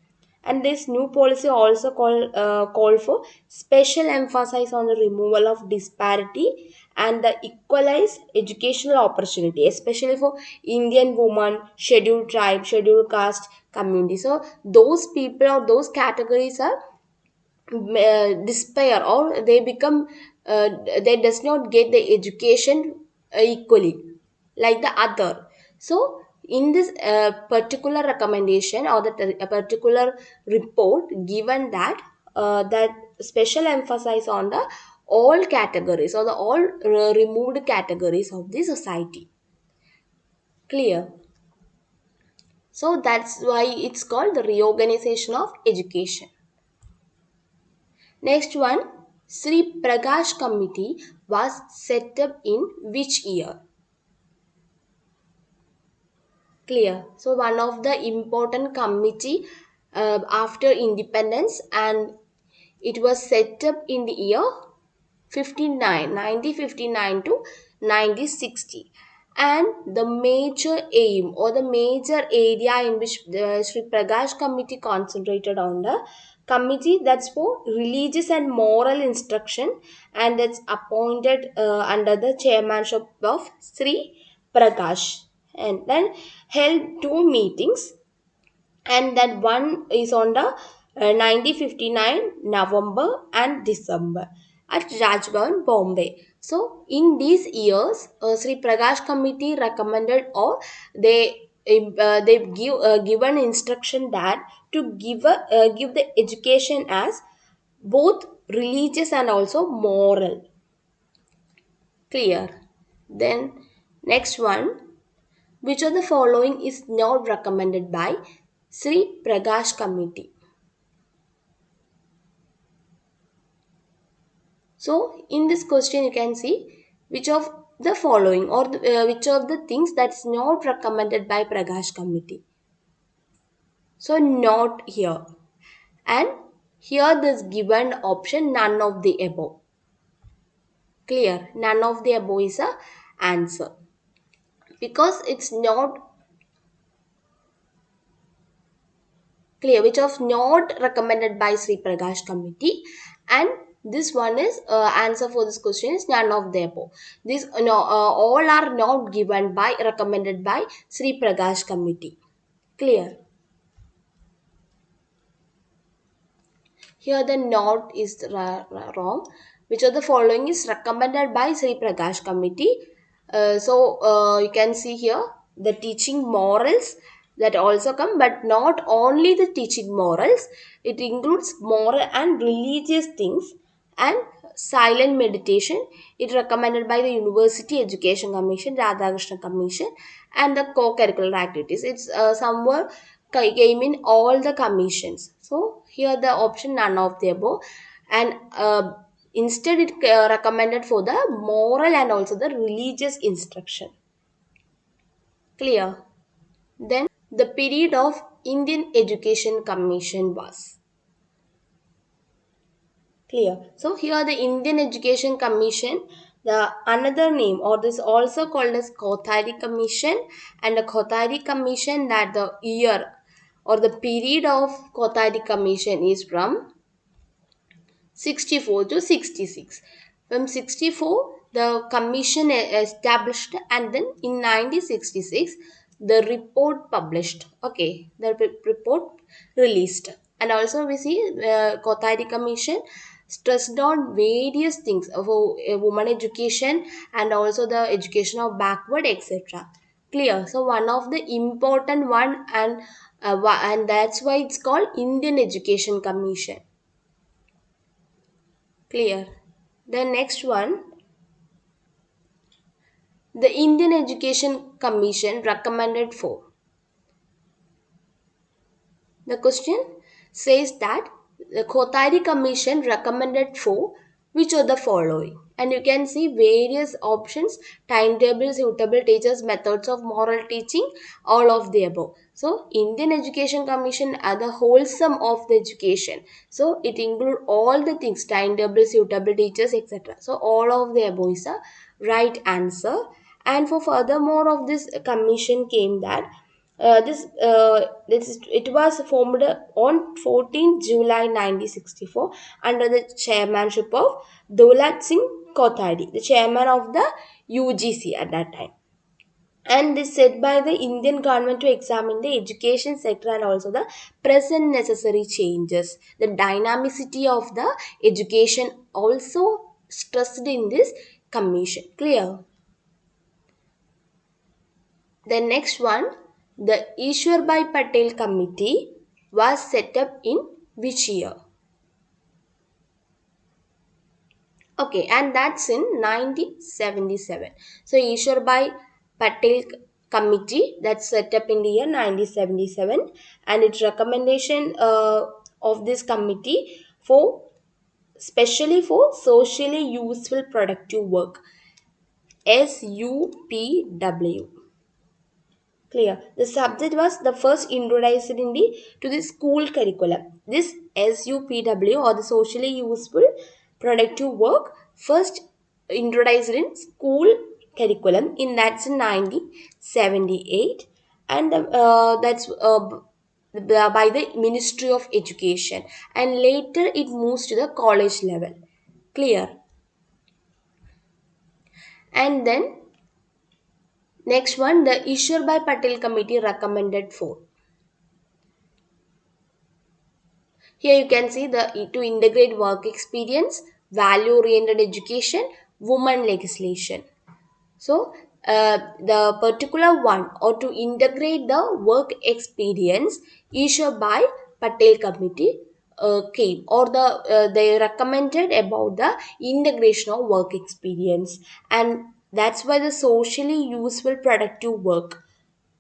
And this new policy also call for special emphasis on the removal of disparity and the equalized educational opportunity, especially for Indian women, scheduled tribe, scheduled caste community. So those people or those categories are despair, or they become they does not get the education equally like the other. So in this particular recommendation or the particular report given that that special emphasis on the all categories or the all removed categories of the society. Clear? So that's why it's called the reorganization of education. Next one, Sri Prakash Committee was set up in which year? Clear. So one of the important committee after independence, and it was set up in the year 1959 to 1960. And the major aim or the major area in which the Sri Prakash Committee concentrated on the committee that's for religious and moral instruction, and it's appointed under the chairmanship of Sri Prakash, and then held two meetings, and that one is on the 1959 November and December at Rajbhavan, Bombay. So in these years, Sri Prakash Committee recommended, or they given instruction that to give the education as both religious and also moral. Clear? Then next one, which of the following is not recommended by Sri Prakash Committee? So, in this question, you can see which of the following, or which of the things that's not recommended by Prakash Committee. So, not here. And here, this given option, none of the above. Clear? None of the above is a answer, because it's not clear, which of not recommended by Sri Prakash Committee. And this one is answer for this question is none of the above. These no, all are not given by recommended by Sri Prakash Committee. Clear? Here the not is wrong. Which of the following is recommended by Sri Prakash Committee? You can see here the teaching morals that also come, but not only the teaching morals. It includes moral and religious things and silent meditation. It recommended by the University Education Commission, Radhakrishna Commission, and the co-curricular activities. It's somewhere came in all the commissions. So here the option none of the above, and instead it recommended for the moral and also the religious instruction. Clear? Then the period of Indian Education Commission was. Clear? So here the Indian Education Commission, the another name, or this also called as Kothari Commission, and the Kothari Commission, that the year or the period of Kothari Commission is from 64 to 66. From 64, the commission established, and then in 1966, the report published. Okay, the report released. And also we see Kothari Commission stressed on various things for women education and also the education of backward, etc. Clear? So one of the important one, and that's why it's called Indian Education Commission. Clear? The next one, The Indian Education Commission recommended for. The question says that the Kothari Commission recommended for which of the following? And you can see various options: timetable, suitable teachers, methods of moral teaching, all of the above. So, Indian Education Commission are the wholesome of the education. So, it include all the things: timetable, suitable teachers, etc. So, all of the above is the right answer. And for furthermore of this commission came that it was formed on 14 July 1964 under the chairmanship of Daulat Singh Kothari, the chairman of the UGC at that time. And this set by the Indian government to examine the education sector and also the present necessary changes. The dynamicity of the education also stressed in this commission. Clear? The next one, the Ishwarbhai Patel Committee was set up in which year? Okay, and that's in 1977. So, Ishwarbhai Patel Committee that's set up in the year 1977, and its recommendation of this committee for specially for socially useful productive work, SUPW. Clear. The subject was the first introduced in the to the school curriculum. This SUPW or the socially useful productive work first introduced in school curriculum in that's in 1978, and that's by the Ministry of Education, and later it moves to the college level. Clear. And then next one, the Ishwarbhai Patel Committee recommended for. Here you can see the to integrate work experience, value-oriented education, women legislation. So the particular one or to integrate the work experience issued by Patel Committee came or they recommended about the integration of work experience, and that's why the socially useful productive work.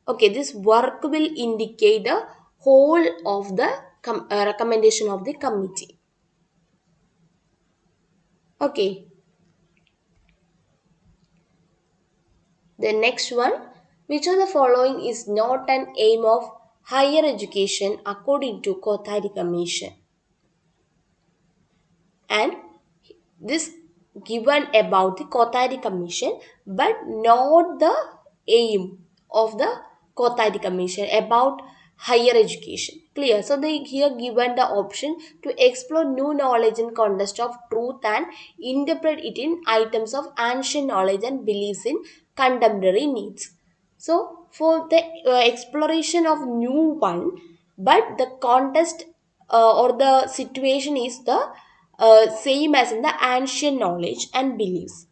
Okay, this work will indicate the whole of the recommendation of the committee. Okay, the next one, which of the following is not an aim of higher education according to Kothari Commission? And this given about the Kothari Commission, but not the aim of the Kothari Commission about higher education. Clear? So they here given the option to explore new knowledge in context of truth and interpret it in items of ancient knowledge and beliefs in contemporary needs. So for the exploration of new one, but the context or the situation is the same as in the ancient knowledge and beliefs.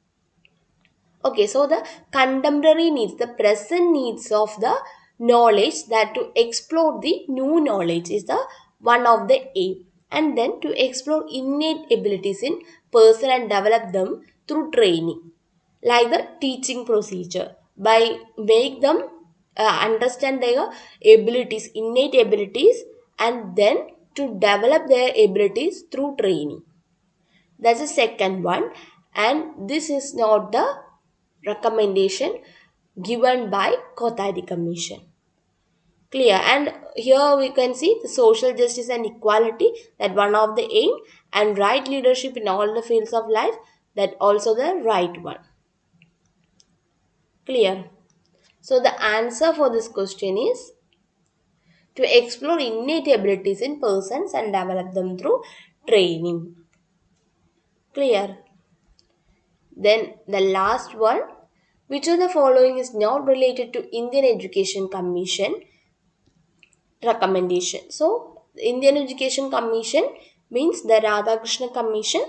Okay, so the contemporary needs, the present needs of the knowledge, that to explore the new knowledge is the one of the aim, and then to explore innate abilities in person and develop them through training, like the teaching procedure, by make them understand their abilities, innate abilities, and then to develop their abilities through training. That's the second one, and this is not the recommendation given by Kothari Commission. Clear? And here we can see the social justice and equality, that one of the aim, and right leadership in all the fields of life, that also the right one. Clear? So the answer for this question is to explore innate abilities in persons and develop them through training. Clear? Then the last one, which of the following is not related to Indian Education Commission recommendation? So, Indian Education Commission means the Radhakrishna Commission,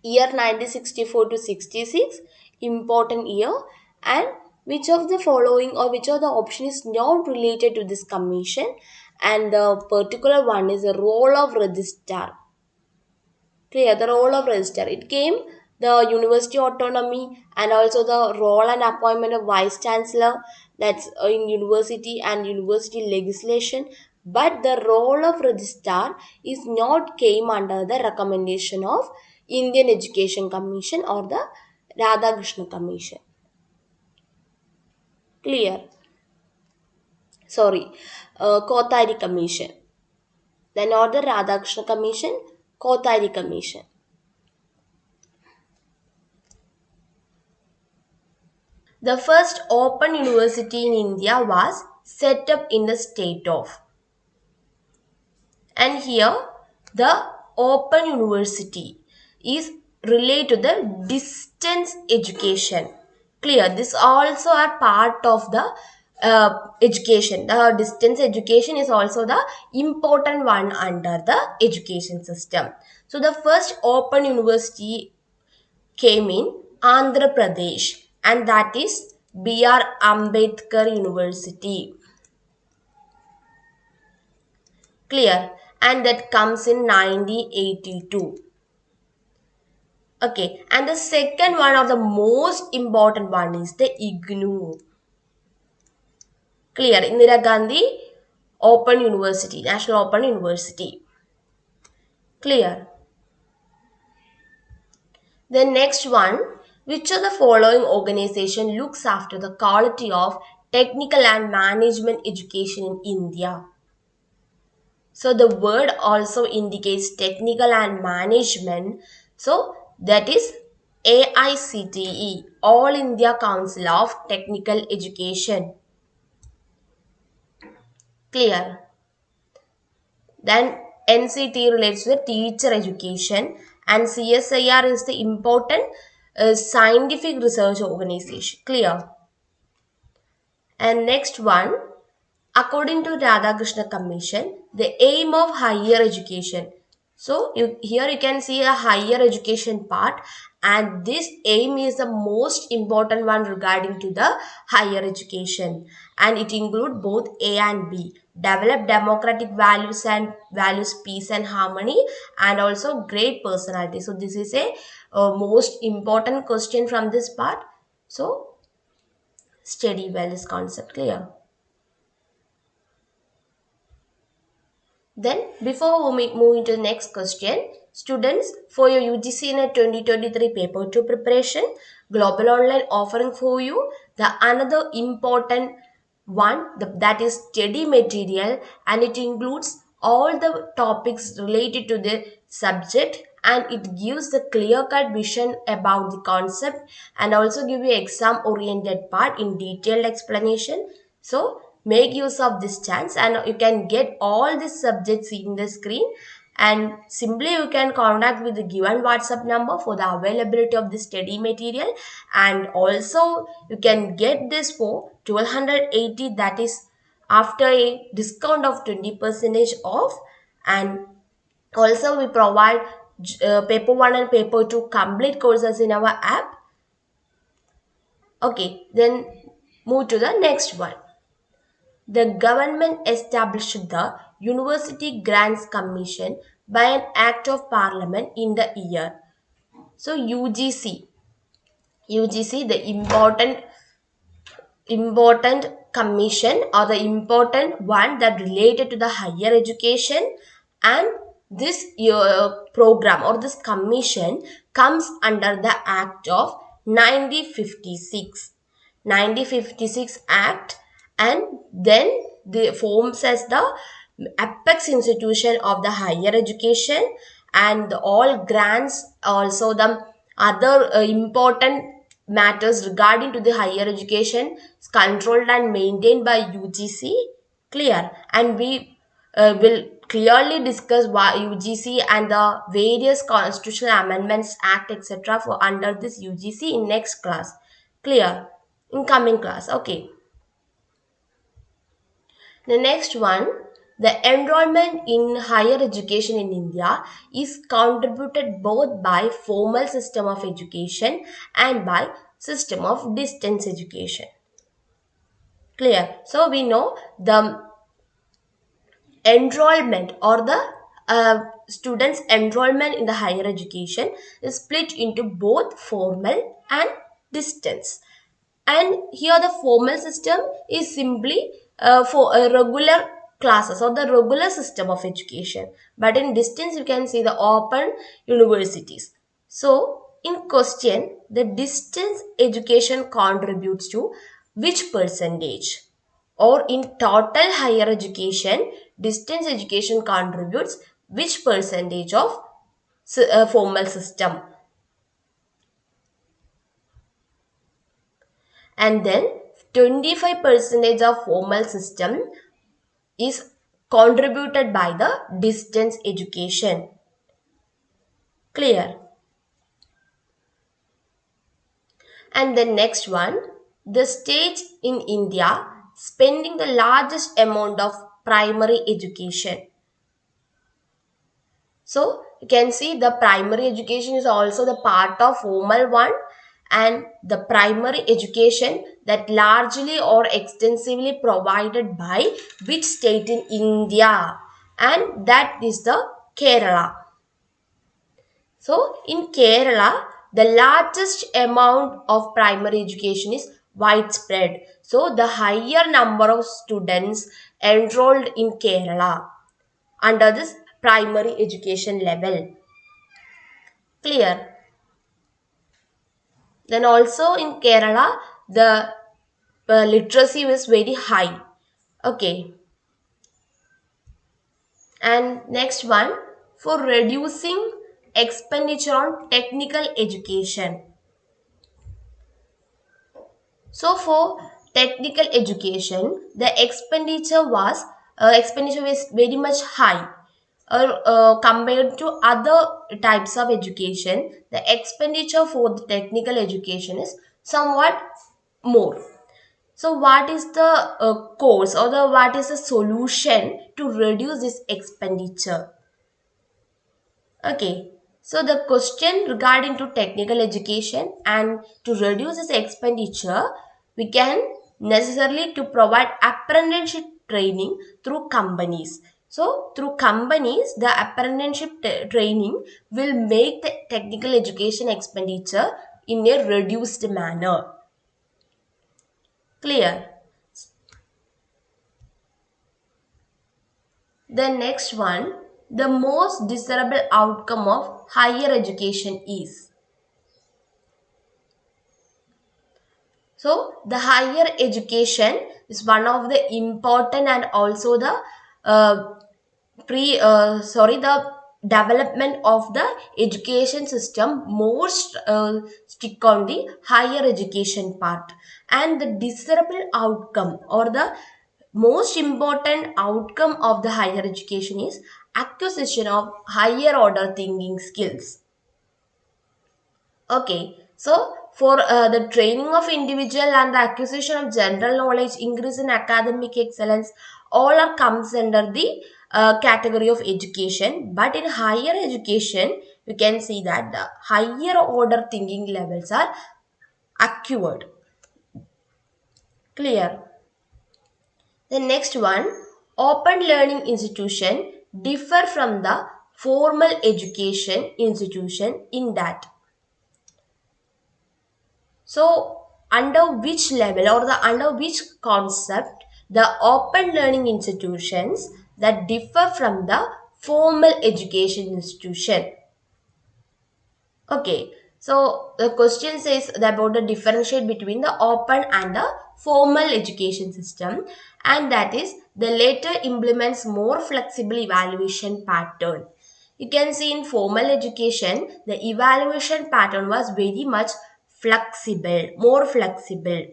year 1964 to 66, important year, and which of the following or which of the option is not related to this commission, and the particular one is the role of registrar. Clear? The role of registrar. It came the university autonomy, and also the role and appointment of vice chancellor, that's in university, and university legislation. But the role of registrar is not came under the recommendation of Indian Education Commission or the Radhakrishna Commission. Clear? Sorry, Kothari Commission. Then not the Radhakrishna Commission, Kothari Commission. The first open university in India was set up in the state of. And here, the open university is related to the distance education. Clear? This also are part of the education. The distance education is also the important one under the education system. So the first open university came in Andhra Pradesh, and that is B.R. Ambedkar University. Clear? And that comes in 1982. Okay, and the second one of the most important one is the IGNOU. Clear? Indira Gandhi Open University, National Open University. Clear? The next one, which of the following organization looks after the quality of technical and management education in India? So the word also indicates technical and management. So that is AICTE, All India Council of Technical Education. Clear? Then NCT relates to the teacher education, and CSIR is the important scientific research organization. Clear? And next one, according to Radhakrishna Commission, the aim of higher education. So here you can see a higher education part, and this aim is the most important one regarding to the higher education, and it includes both A and B. Develop democratic values and values peace and harmony, and also great personality. So this is a most important question from this part. So study well this concept. Clear? Then, before we move into the next question, students, for your UGC NET 2023 Paper 2 preparation, Global Online offering for you the another important one, that is study material, and it includes all the topics related to the subject, and it gives the clear-cut vision about the concept, and also give you exam-oriented part in detailed explanation. So, make use of this chance, and you can get all these subjects in the screen, and simply you can contact with the given WhatsApp number for the availability of the study material, and also you can get this for 1280, that is after a discount of 20% off. And also we provide paper 1 and paper 2 complete courses in our app. Okay, then move to the next one. The government established the University Grants Commission by an Act of Parliament in the year. So UGC, the important commission or the important one that related to the higher education, and this program or this commission comes under the Act of 1956 Act, and then they forms as the apex institution of the higher education, and all grants, also the other important matters regarding to the higher education is controlled and maintained by UGC. Clear? And we will clearly discuss why UGC and the various constitutional amendments act etc. for under this UGC in next class. Clear? In coming class. Okay. The next one, the enrollment in higher education in India is contributed both by formal system of education and by system of distance education. Clear? So we know the enrollment or the students' enrollment in the higher education is split into both formal and distance. And here the formal system is simply for a regular classes or the regular system of education, but in distance you can see the open universities. So in question, the distance education contributes to which percentage, or in total higher education distance education contributes which percentage of formal system. And then 25% of formal system is contributed by the distance education. Clear? And the next one, the states in India spending the largest amount of primary education. So you can see the primary education is also the part of formal one, and the primary education that largely or extensively provided by which state in India, and that is the Kerala. So in Kerala, the largest amount of primary education is widespread. So the higher number of students enrolled in Kerala under this primary education level. Clear? Then also in Kerala, the literacy is very high. Okay. And next one, for reducing expenditure on technical education. So for technical education, the expenditure was very much high. Compared to other types of education, the expenditure for the technical education is somewhat more. So what is the course, or the what is the solution to reduce this expenditure? Okay, so the question regarding to technical education and to reduce this expenditure, we can necessarily to provide apprenticeship training through companies. So through companies, the apprenticeship training will make the technical education expenditure in a reduced manner. Clear? The next one, the most desirable outcome of higher education is. So the higher education is one of the important and also the uh, the development of the education system most stick on the higher education part, and the desirable outcome or the most important outcome of the higher education is acquisition of higher order thinking skills. Okay, so for the training of individual and the acquisition of general knowledge, increase in academic excellence, all are comes under the category of education. But in higher education, you can see that the higher order thinking levels are acquired. Clear? The next one, open learning institution differ from the formal education institution in that. So, under which level or the under which concept the open learning institutions that differ from the formal education institution? Okay, so the question says about the differentiate between the open and the formal education system, and that is the latter implements more flexible evaluation pattern. You can see in formal education, the evaluation pattern was very much flexible, more flexible.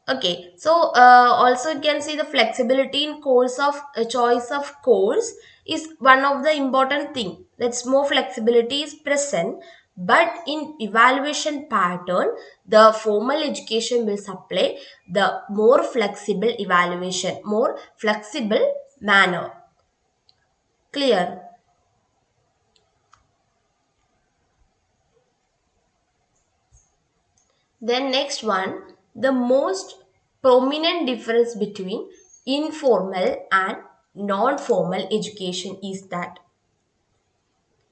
Okay, so also you can see the flexibility in course of choice of course is one of the important thing. That's more flexibility is present, but in evaluation pattern, the formal education will supply the more flexible evaluation, more flexible manner. Clear? Then next one, the most prominent difference between informal and non-formal education is that.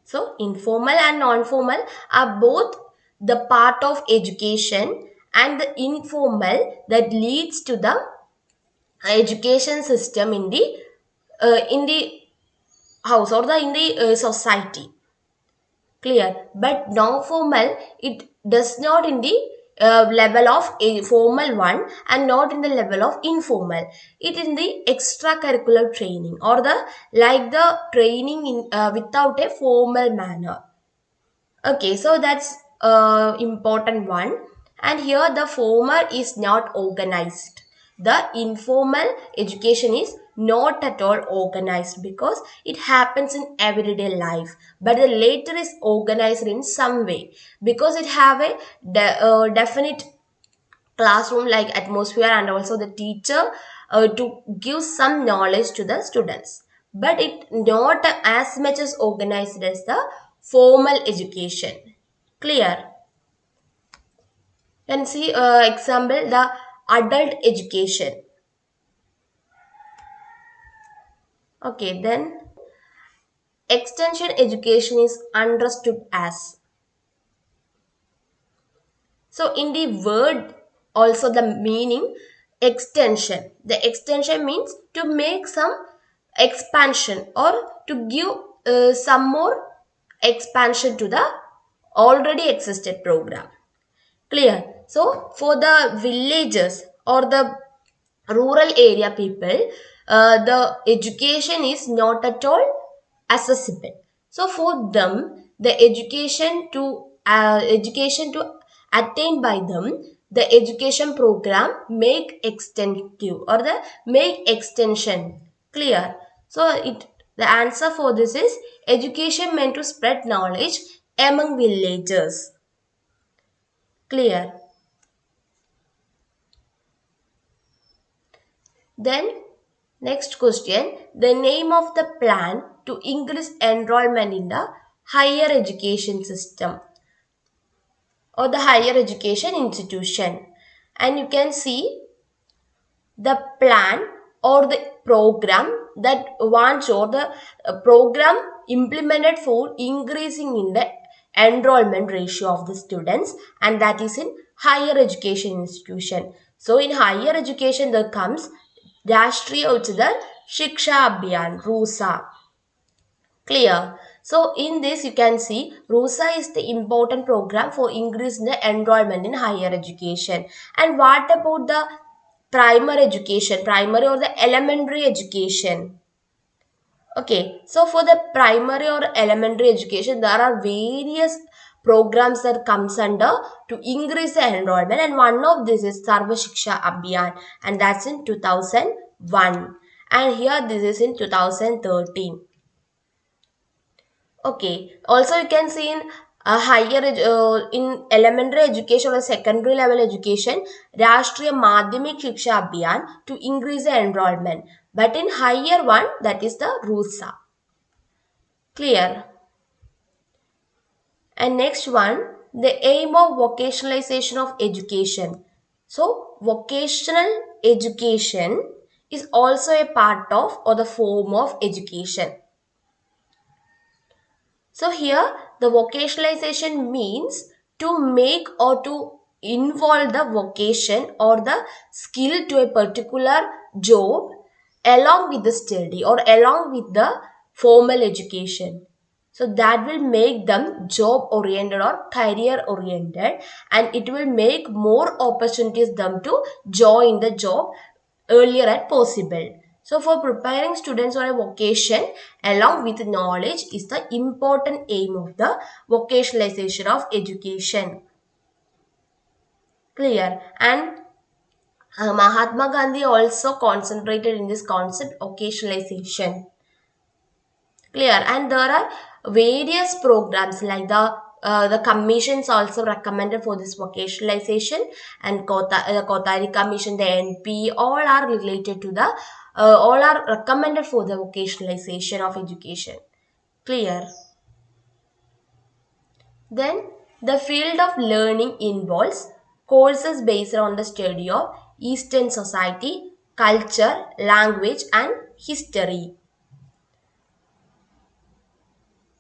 So, informal and non-formal are both the part of education, and the informal that leads to the education system in the house or the in the society. Clear? But non-formal, it does not in the level of a formal one and not in the level of informal. It in the extracurricular training or the like the training in without a formal manner. Okay, so that's important one. And here the former is not organized. The informal education is not at all organized because it happens in everyday life. But the later is organized in some way because it have a definite classroom like atmosphere and also the teacher to give some knowledge to the students, but it not as much as organized as the formal education. Clear? And see example, the adult education. Okay, then extension education is understood as. So in the word also the meaning extension. The extension means to make some expansion or to give some more expansion to the already existed program. Clear? So for the villages or the rural area people, the education is not at all accessible. So for them, the education to attain by them, the education program make extensive or the make extension. Clear? So it the answer for this is education meant to spread knowledge among villagers. Clear? Then, next question, the name of the plan to increase enrollment in the higher education system or the higher education institution. And you can see the plan or the program that wants or the program implemented for increasing in the enrollment ratio of the students, and that is in higher education institution. So in higher education there comes Rashtriya Uchchar Shiksha Abhiyan, RUSA. Clear? So in this you can see RUSA is the important program for increasing the enrollment in higher education. And what about the primary education, primary or the elementary education? Okay, so for the primary or elementary education, there are various programs that comes under to increase the enrollment, and one of this is Sarva Shiksha Abhiyan, and that's in 2001, and here this is in 2013. Okay. Also, you can see in in elementary education or secondary level education, Rashtriya Madhyamik Shiksha Abhiyan to increase the enrollment. But in higher one, that is the RUSA. Clear? And next one, the aim of vocationalization of education. So, vocational education is also a part of or the form of education. So here the vocationalization means to make or to involve the vocation or the skill to a particular job along with the study or along with the formal education. So that will make them job oriented or career oriented, and it will make more opportunities them to join the job earlier as possible. So for preparing students for a vocation along with knowledge is the important aim of the vocationalization of education. Clear? And Mahatma Gandhi also concentrated in this concept vocationalization. Clear? And there are various programs like the commissions also recommended for this vocationalization, and Kotari Commission, the NP, all are related to the all are recommended for the vocationalization of education. Clear? Then the field of learning involves courses based on the study of Eastern society, culture, language, and history.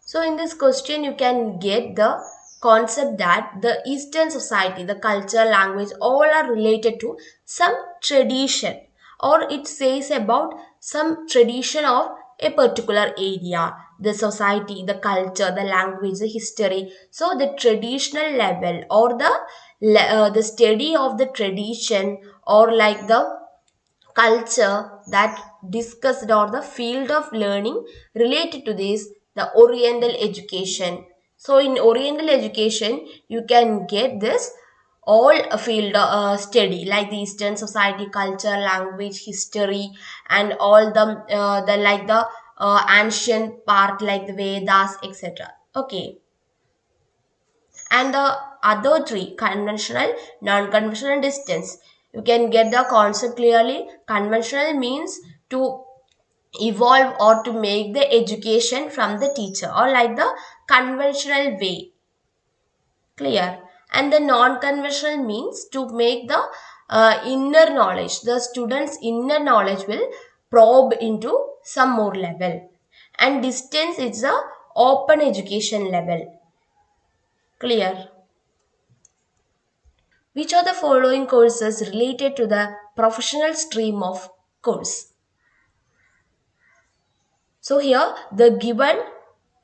So in this question, you can get the concept that the Eastern society, the culture, language, all are related to some tradition, or it says about some tradition of a particular area, the society, the culture, the language, the history. So the traditional level, or the study of the tradition, or like the culture that discussed, or the field of learning related to this, the oriental education. So in oriental education, you can get this all a field study like the Eastern society, culture, language, history, and all the ancient part like the Vedas, etc. Okay. And the other three, conventional, non-conventional, distance, you can get the concept clearly. Conventional means to evolve or to make the education from the teacher, or like the conventional way, clear. And the non-conventional means to make the inner knowledge, the students inner knowledge will probe into some more level. And distance is the open education level, clear. Which are the following courses related to the professional stream of course? So here the given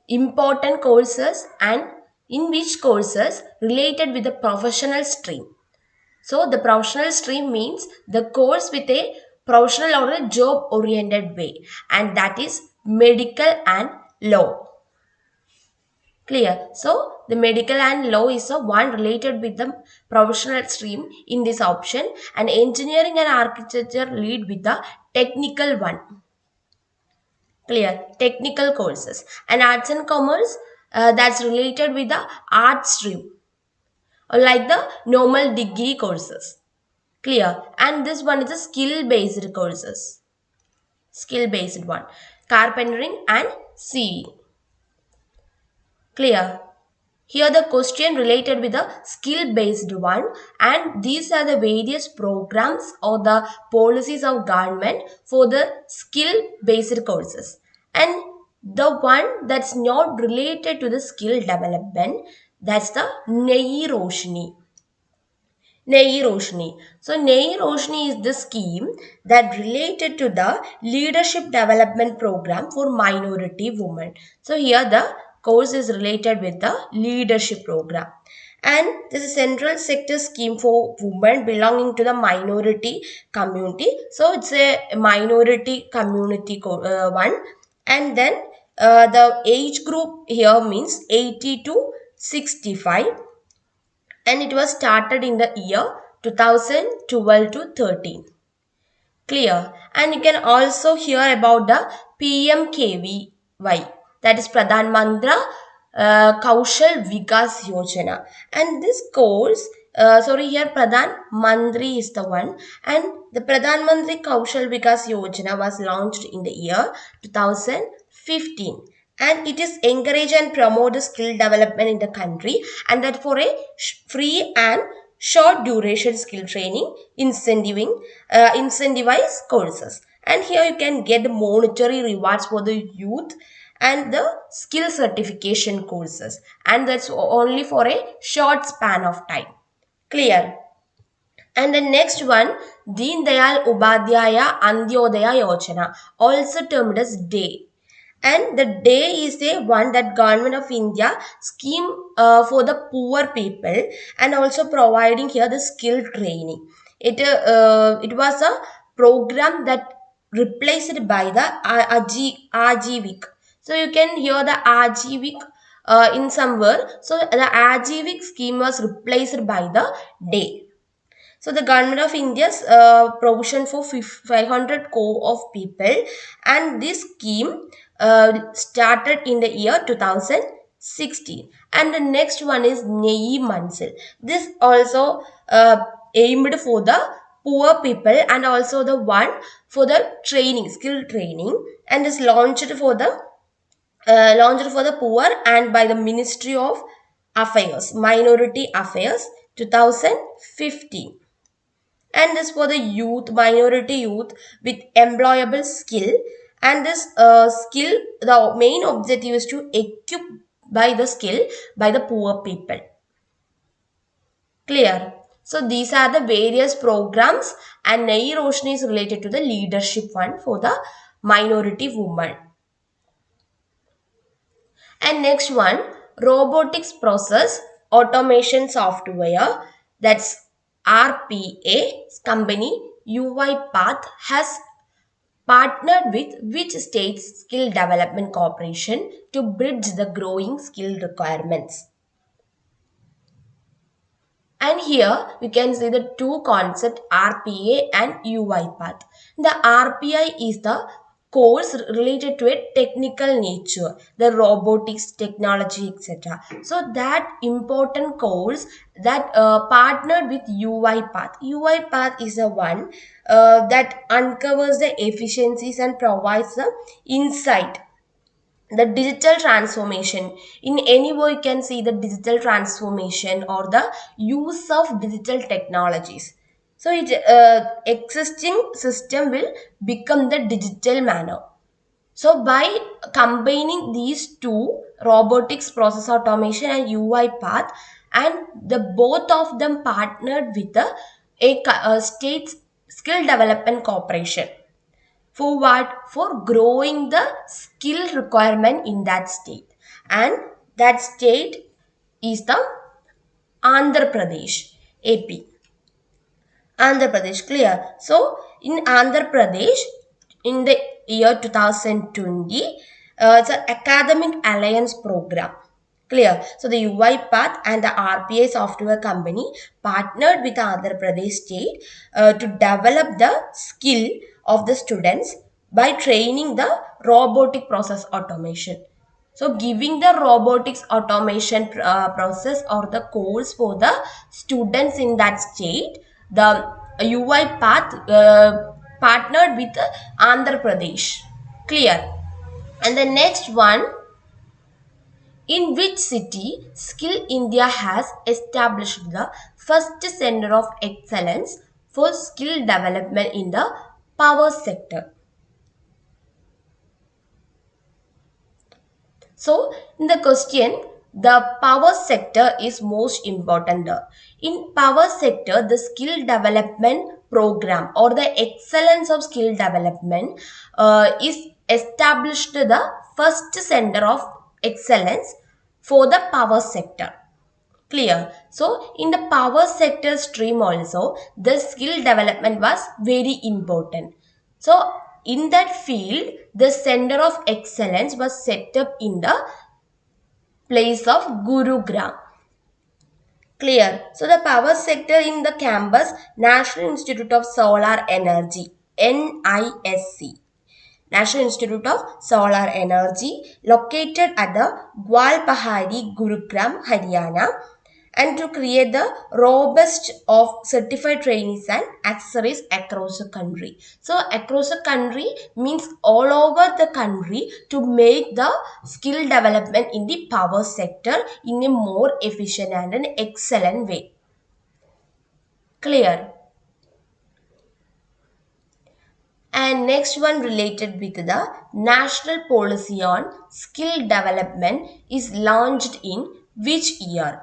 important courses and in which courses related with the professional stream. So the professional stream means the course with a professional or a job oriented way, and that is medical and law. Clear. So the medical and law is the one related with the professional stream in this option, and engineering and architecture lead with the technical one. Clear. Technical courses. And arts and commerce, that's related with the art stream, or like the normal degree courses. Clear. And this one is the skill based courses. Skill based one. Carpentering and CE. Clear. Here the question related with the skill based one, and these are the various programs or the policies of government for the skill based courses. And the one that's not related to the skill development, that's the Nei Roshni. Nei Roshni. So Nei Roshni is the scheme that related to the leadership development program for minority women. So here the course is related with the leadership program. And this is central sector scheme for women belonging to the minority community. So it's a minority community one. And then the age group here means 80 to 65, and it was started in the year 2012 to 13. Clear. And you can also hear about the PMKVY, that is Pradhan Mantra Kaushal Vikas Yojana. And this course, here Pradhan Mantri is the one, and the Pradhan Mantri Kaushal Vikas Yojana was launched in the year 2015, and it is encourage and promote the skill development in the country, and that for a free and short duration skill training incentivize courses. And here you can get the monetary rewards for the youth and the skill certification courses, and that's only for a short span of time. Clear. And the next one, Deen Dayal Upadhyaya Antyodaya Yojana, also termed as DAY. And the day is a one that government of India scheme for the poor people, and also providing here the skill training. It was a program that replaced by the Ajivik. So you can hear the Ajivik in somewhere. So the Ajivik scheme was replaced by the day. So the government of India's provision for 500 crore of people, and this scheme started in the year 2016. And the next one is Nei Mansil. This also aimed for the poor people, and also the one for the training, skill training, and is launched for the poor and by the Ministry of Affairs, Minority Affairs, 2015. And this for the youth, minority youth with employable skill, And this skill, the main objective is to equip by the skill by the poor people. Clear? So these are the various programs, and Nai Roshni is related to the leadership one for the minority women. And next one, robotics process automation software, that's RPA company UiPath has partnered with which state's skill development corporation to bridge the growing skill requirements. And here we can see the two concepts RPA and UiPath. The RPI is the course related to a technical nature, the robotics, technology, etc. So that important course that partnered with UiPath. UiPath is the one that uncovers the efficiencies and provides the insight, the digital transformation. In any way you can see the digital transformation or the use of digital technologies. So it existing system will become the digital manner. So by combining these two, robotics process automation and UiPath, and the both of them partnered with a state skill development corporation. For what? For growing the skill requirement in that state. And that state is the Andhra Pradesh, AP. Andhra Pradesh, clear. So, in Andhra Pradesh, in the year 2020, it's an Academic Alliance Program. Clear. So, the UiPath and the RPA software company partnered with the Andhra Pradesh state to develop the skill of the students by training the robotic process automation. So, giving the robotics automation process or the course for the students in that state, the UiPath partnered with Andhra Pradesh. Clear? And the next one, in which city Skill India has established the first center of excellence for skill development in the power sector? So, in the question, the power sector is most important. In power sector, the skill development program or the excellence of skill development is established the first center of excellence for the power sector. Clear. So, in the power sector stream also, the skill development was very important. So, in that field, the center of excellence was set up in the place of Gurugram. Clear. So, the power sector in the campus, National Institute of Solar Energy, NISC. National Institute of Solar Energy, located at the Gwalpahari, Gurugram, Haryana, and to create the robust of certified trainees and accessories across the country. So across the country means all over the country to make the skill development in the power sector in a more efficient and an excellent way. Clear? And next one related with the national policy on skill development is launched in which year?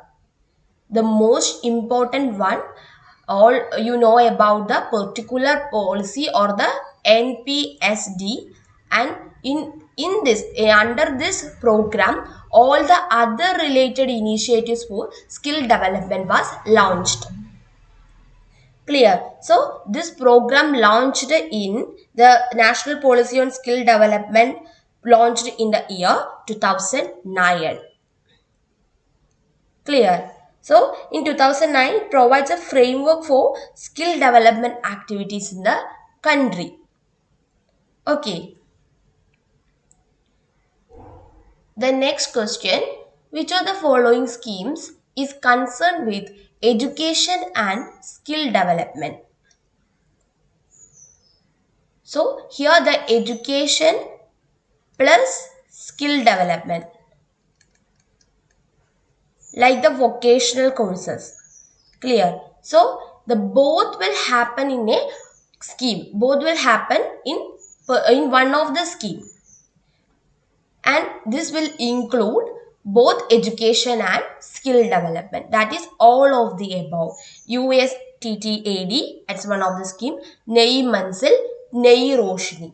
The most important one, all you know about the particular policy or the NPSD, and in this under this program all the other related initiatives for skill development was launched. Clear. So this program launched in the national policy on skill development launched in the year 2009. Clear. So, in 2009, it provides a framework for skill development activities in the country. Okay. The next question, which of the following schemes is concerned with education and skill development? So, here the education plus skill development, like the vocational courses. Clear. So, the both will happen in a scheme. Both will happen in in one of the scheme, and this will include both education and skill development. That is all of the above. USTTAD, that's one of the scheme. Nayi Mansil, Nayi Roshni.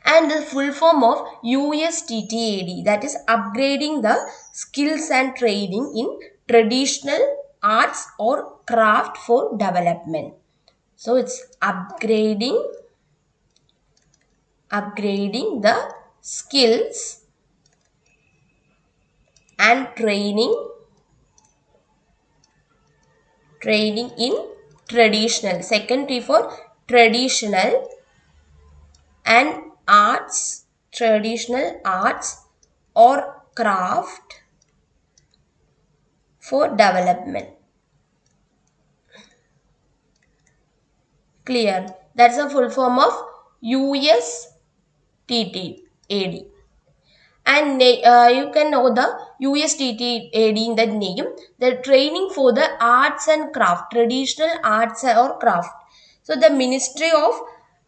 And the full form of USTTAD, that is upgrading the skills and training in traditional arts or craft for development. So it's upgrading the skills and training in traditional, secondary for traditional and traditional arts or craft for development. Clear? That's the full form of USTTAD. And you can know the USTTAD in the name, the training for the arts and craft, traditional arts or craft. So the Ministry of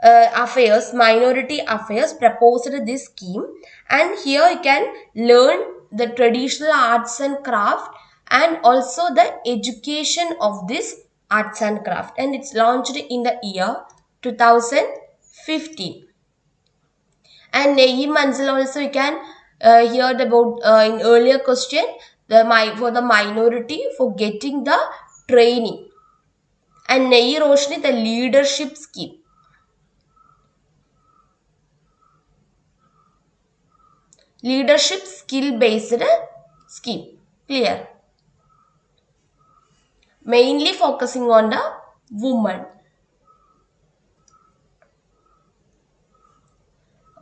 Affairs, Minority Affairs proposed this scheme, and here you can learn the traditional arts and craft and also the education of this arts and craft, and it's launched in the year 2015. And Nehi Mansal also you can heard about in earlier question, for the minority for getting the training, and Nehi Roshni the leadership scheme. Leadership skill based scheme. Clear? Mainly focusing on the woman.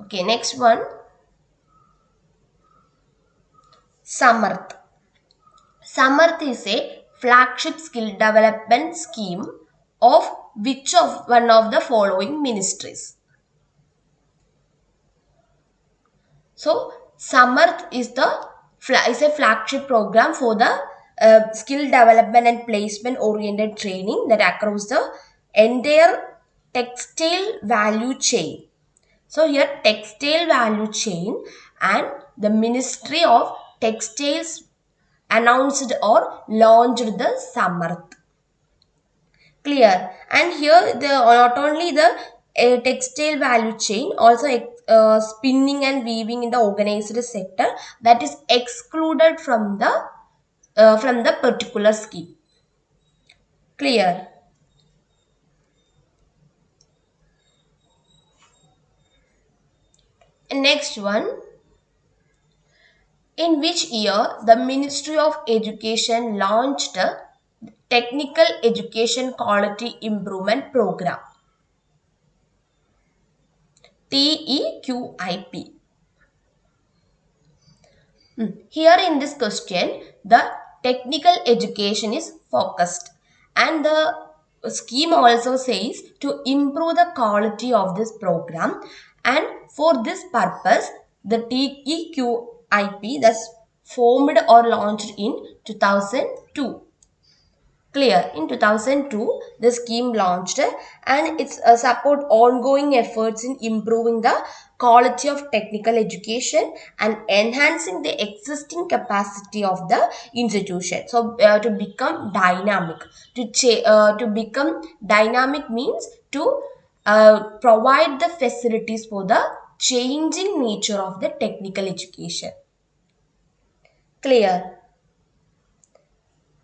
Okay, next one. Samarth. Samarth is a flagship skill development scheme of which of one of the following ministries? So Samarth is a flagship program for the skill development and placement oriented training that across the entire textile value chain. So here textile value chain, and the Ministry of Textiles announced or launched the Samarth. Clear? And here the not only the textile value chain, also spinning and weaving in the organized sector, that is excluded from the particular scheme. Clear? And next one. In which year the Ministry of Education launched a Technical Education Quality Improvement Program? TEQIP. Here in this question, the technical education is focused, and the scheme also says to improve the quality of this program, and for this purpose the TEQIP that's formed or launched in 2002. Clear? In 2002, the scheme launched, and it's support ongoing efforts in improving the quality of technical education and enhancing the existing capacity of the institution. So to become dynamic, to become dynamic means to provide the facilities for the changing nature of the technical education. Clear?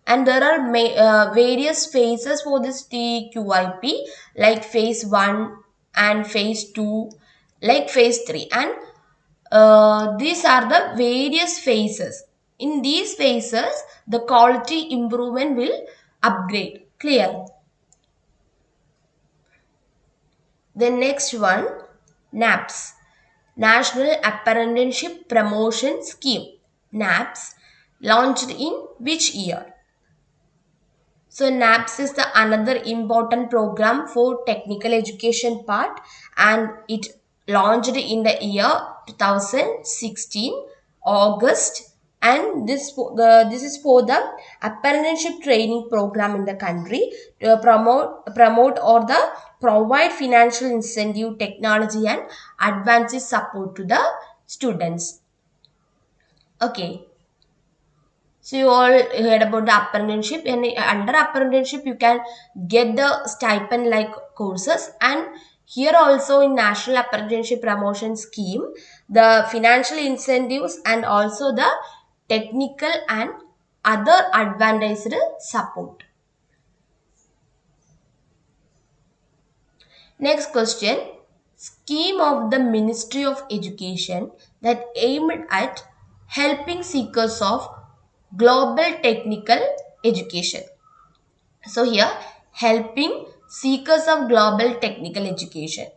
And there are various phases for this TQIP, like phase 1 and phase 2, like phase 3, and these are the various phases. In these phases the quality improvement will upgrade. Clear? The next one, NAPS, National Apprenticeship Promotion Scheme. NAPS launched in which year? So NAPS is the another important program for technical education part, and it launched in the year 2016 August, and this is for the apprenticeship training program in the country to promote or the provide financial incentive, technology and advances support to the students. Okay. So you all heard about the apprenticeship, and under apprenticeship you can get the stipend like courses, and here also in National Apprenticeship Promotion Scheme, the financial incentives and also the technical and other advantages support. Next question. Scheme of the Ministry of Education that aimed at helping seekers of global technical education. So here, helping seekers of global technical education.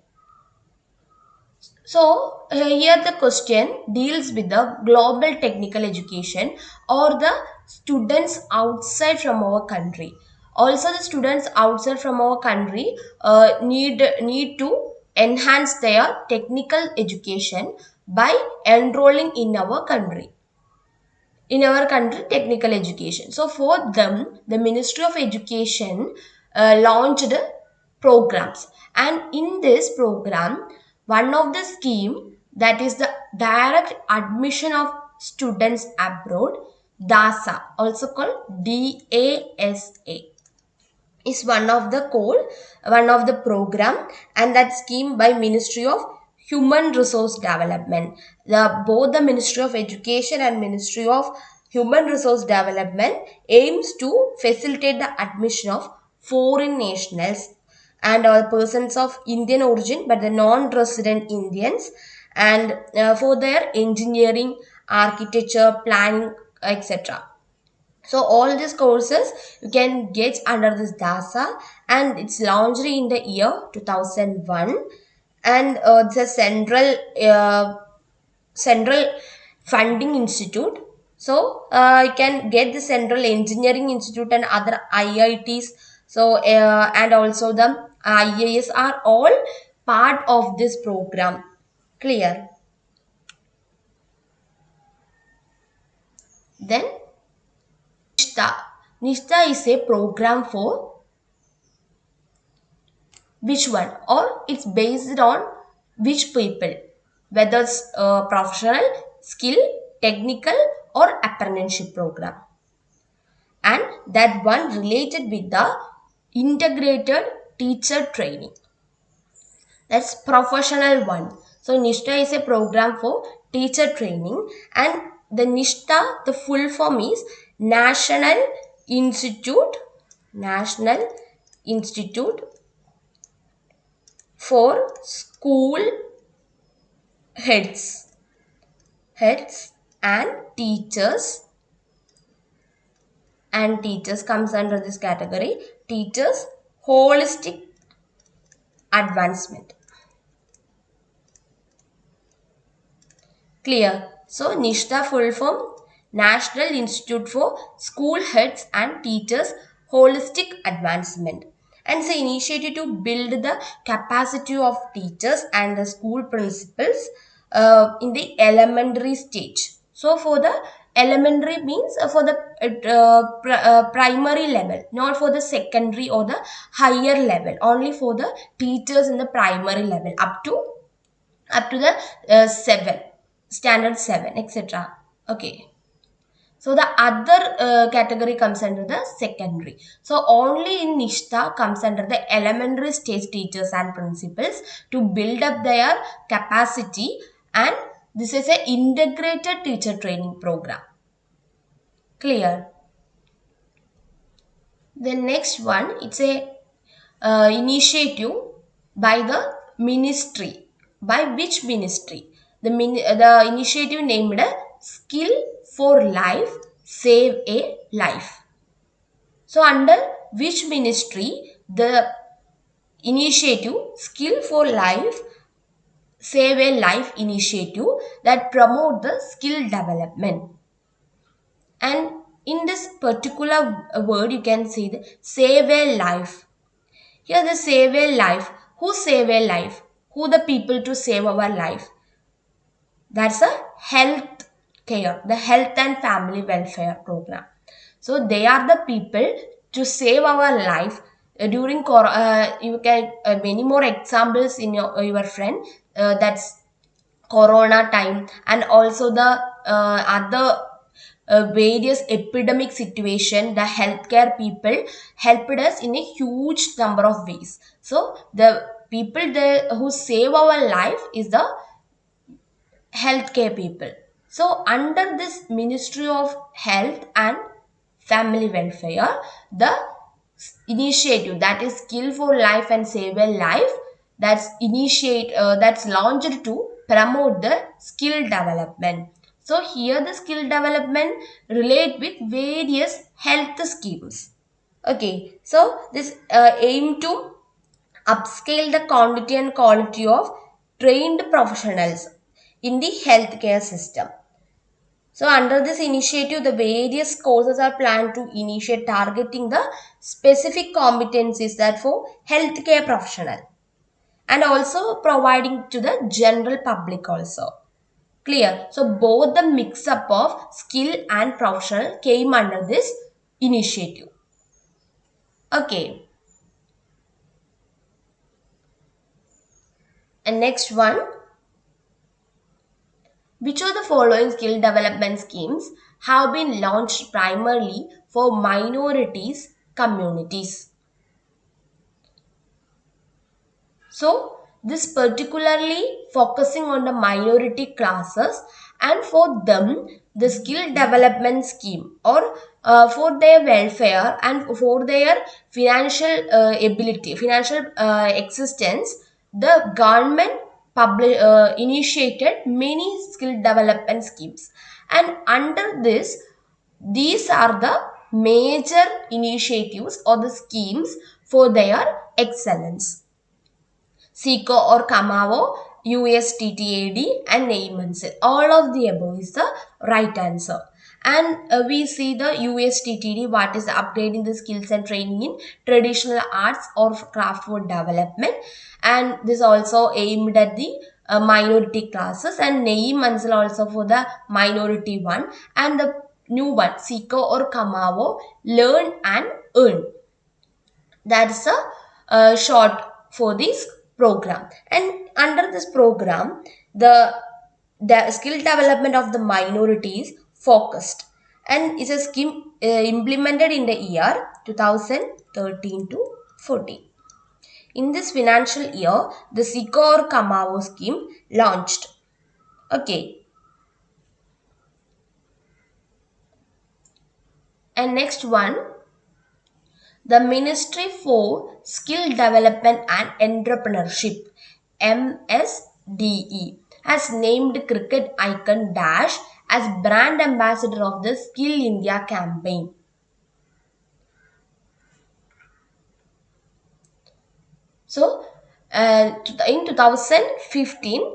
So here the question deals with the global technical education or the students outside from our country. Also the students outside from our country need to enhance their technical education by enrolling in our country technical education. So for them the Ministry of Education launched programs, and in this program one of the scheme, that is the direct admission of students abroad, DASA, also called DASA, is one of the program, and that scheme by Ministry of Human Resource Development. Both the Ministry of Education and Ministry of Human Resource Development aims to facilitate the admission of foreign nationals and persons of Indian origin but the non-resident Indians, and for their engineering, architecture, planning, etc. So all these courses you can get under this DASA, and it's launched in the year 2001, and it's a central funding institute. So you can get the Central Engineering Institute and other IITs. So and also the IAS are all part of this program. Clear? Then NISTA. NISTA is a program for which one, or it's based on which people, whether it's professional, skill, technical or apprenticeship program, and that one related with the integrated teacher training, that's professional one. So NISTA is a program for teacher training, and the NISTA, the full form is Institute National Institute for School Heads and Teachers, and teachers comes under this category, teachers holistic advancement. Clear? So NISTA full form National Institute for School Heads and Teachers Holistic Advancement, and it's an initiative to build the capacity of teachers and the school principals in the elementary stage. So for the elementary means for the primary level, not for the secondary or the higher level, only for the teachers in the primary level up to the 7 standard 7, etc. Okay. So the other category comes under the secondary. So only in NISTA comes under the elementary stage teachers and principals to build up their capacity, and this is a integrated teacher training program. Clear? The next one, it's a initiative by the ministry. By which ministry? The initiative named Skill for Life, Save a Life. So under which ministry the initiative Skill for Life, Save a Life initiative that promote the skill development? And in this particular word you can see the save a life. Here the save a life. Who save a life? Who the people to save our life? That's a health care, the health and family welfare program. So they are the people to save our life during you can many more examples in your friend, that's corona time, and also the other various epidemic situation. The healthcare people helped us in a huge number of ways. So the people who save our life is the healthcare people. So, under this Ministry of Health and Family Welfare, the initiative, that is Skill for Life and Save a Life, that's launched to promote the skill development. So here the skill development relate with various health schemes. Okay, so this aim to upscale the quantity and quality of trained professionals in the healthcare system. So, under this initiative, the various courses are planned to initiate targeting the specific competencies that for healthcare professional, and also providing to the general public also. Clear. So, both the mix up of skill and professional came under this initiative. Okay. And next one, which of the following skill development schemes have been launched primarily for minorities communities? So, this particularly focusing on the minority classes, and for them, the skill development scheme, or for their welfare and for their financial ability, financial existence, the government initiated many skill development schemes, and under this, these are the major initiatives or the schemes for their excellence. Seco or Kamavo, USTTAD, and Neymanset. All of the above is the right answer. And we see the USTTD, what is upgrading the skills and training in traditional arts or craft work development. And this also aimed at the minority classes, and Neymanset also for the minority one. And the new one, Seco or Kamavo, learn and earn. That's a short for this program. And under this program, the skill development of the minorities focused, and is a scheme implemented in the year 2013 to 14. In this financial year, the Siko or Kamavo scheme launched. Okay. And next one, the Ministry for Skill Development and Entrepreneurship, MSDE, has named cricket icon Dash as brand ambassador of the Skill India campaign. So, in 2015,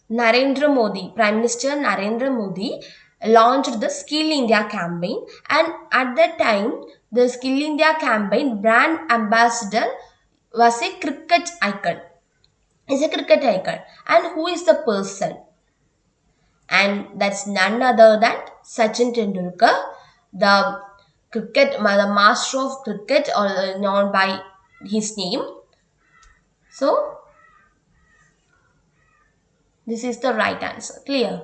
Prime Minister Narendra Modi launched the Skill India campaign, and at that time, the Skill India campaign brand ambassador was a cricket icon. Is a cricket icon, and who is the person? And that's none other than Sachin Tendulkar, the the master of cricket, or known by his name. So, this is the right answer. Clear?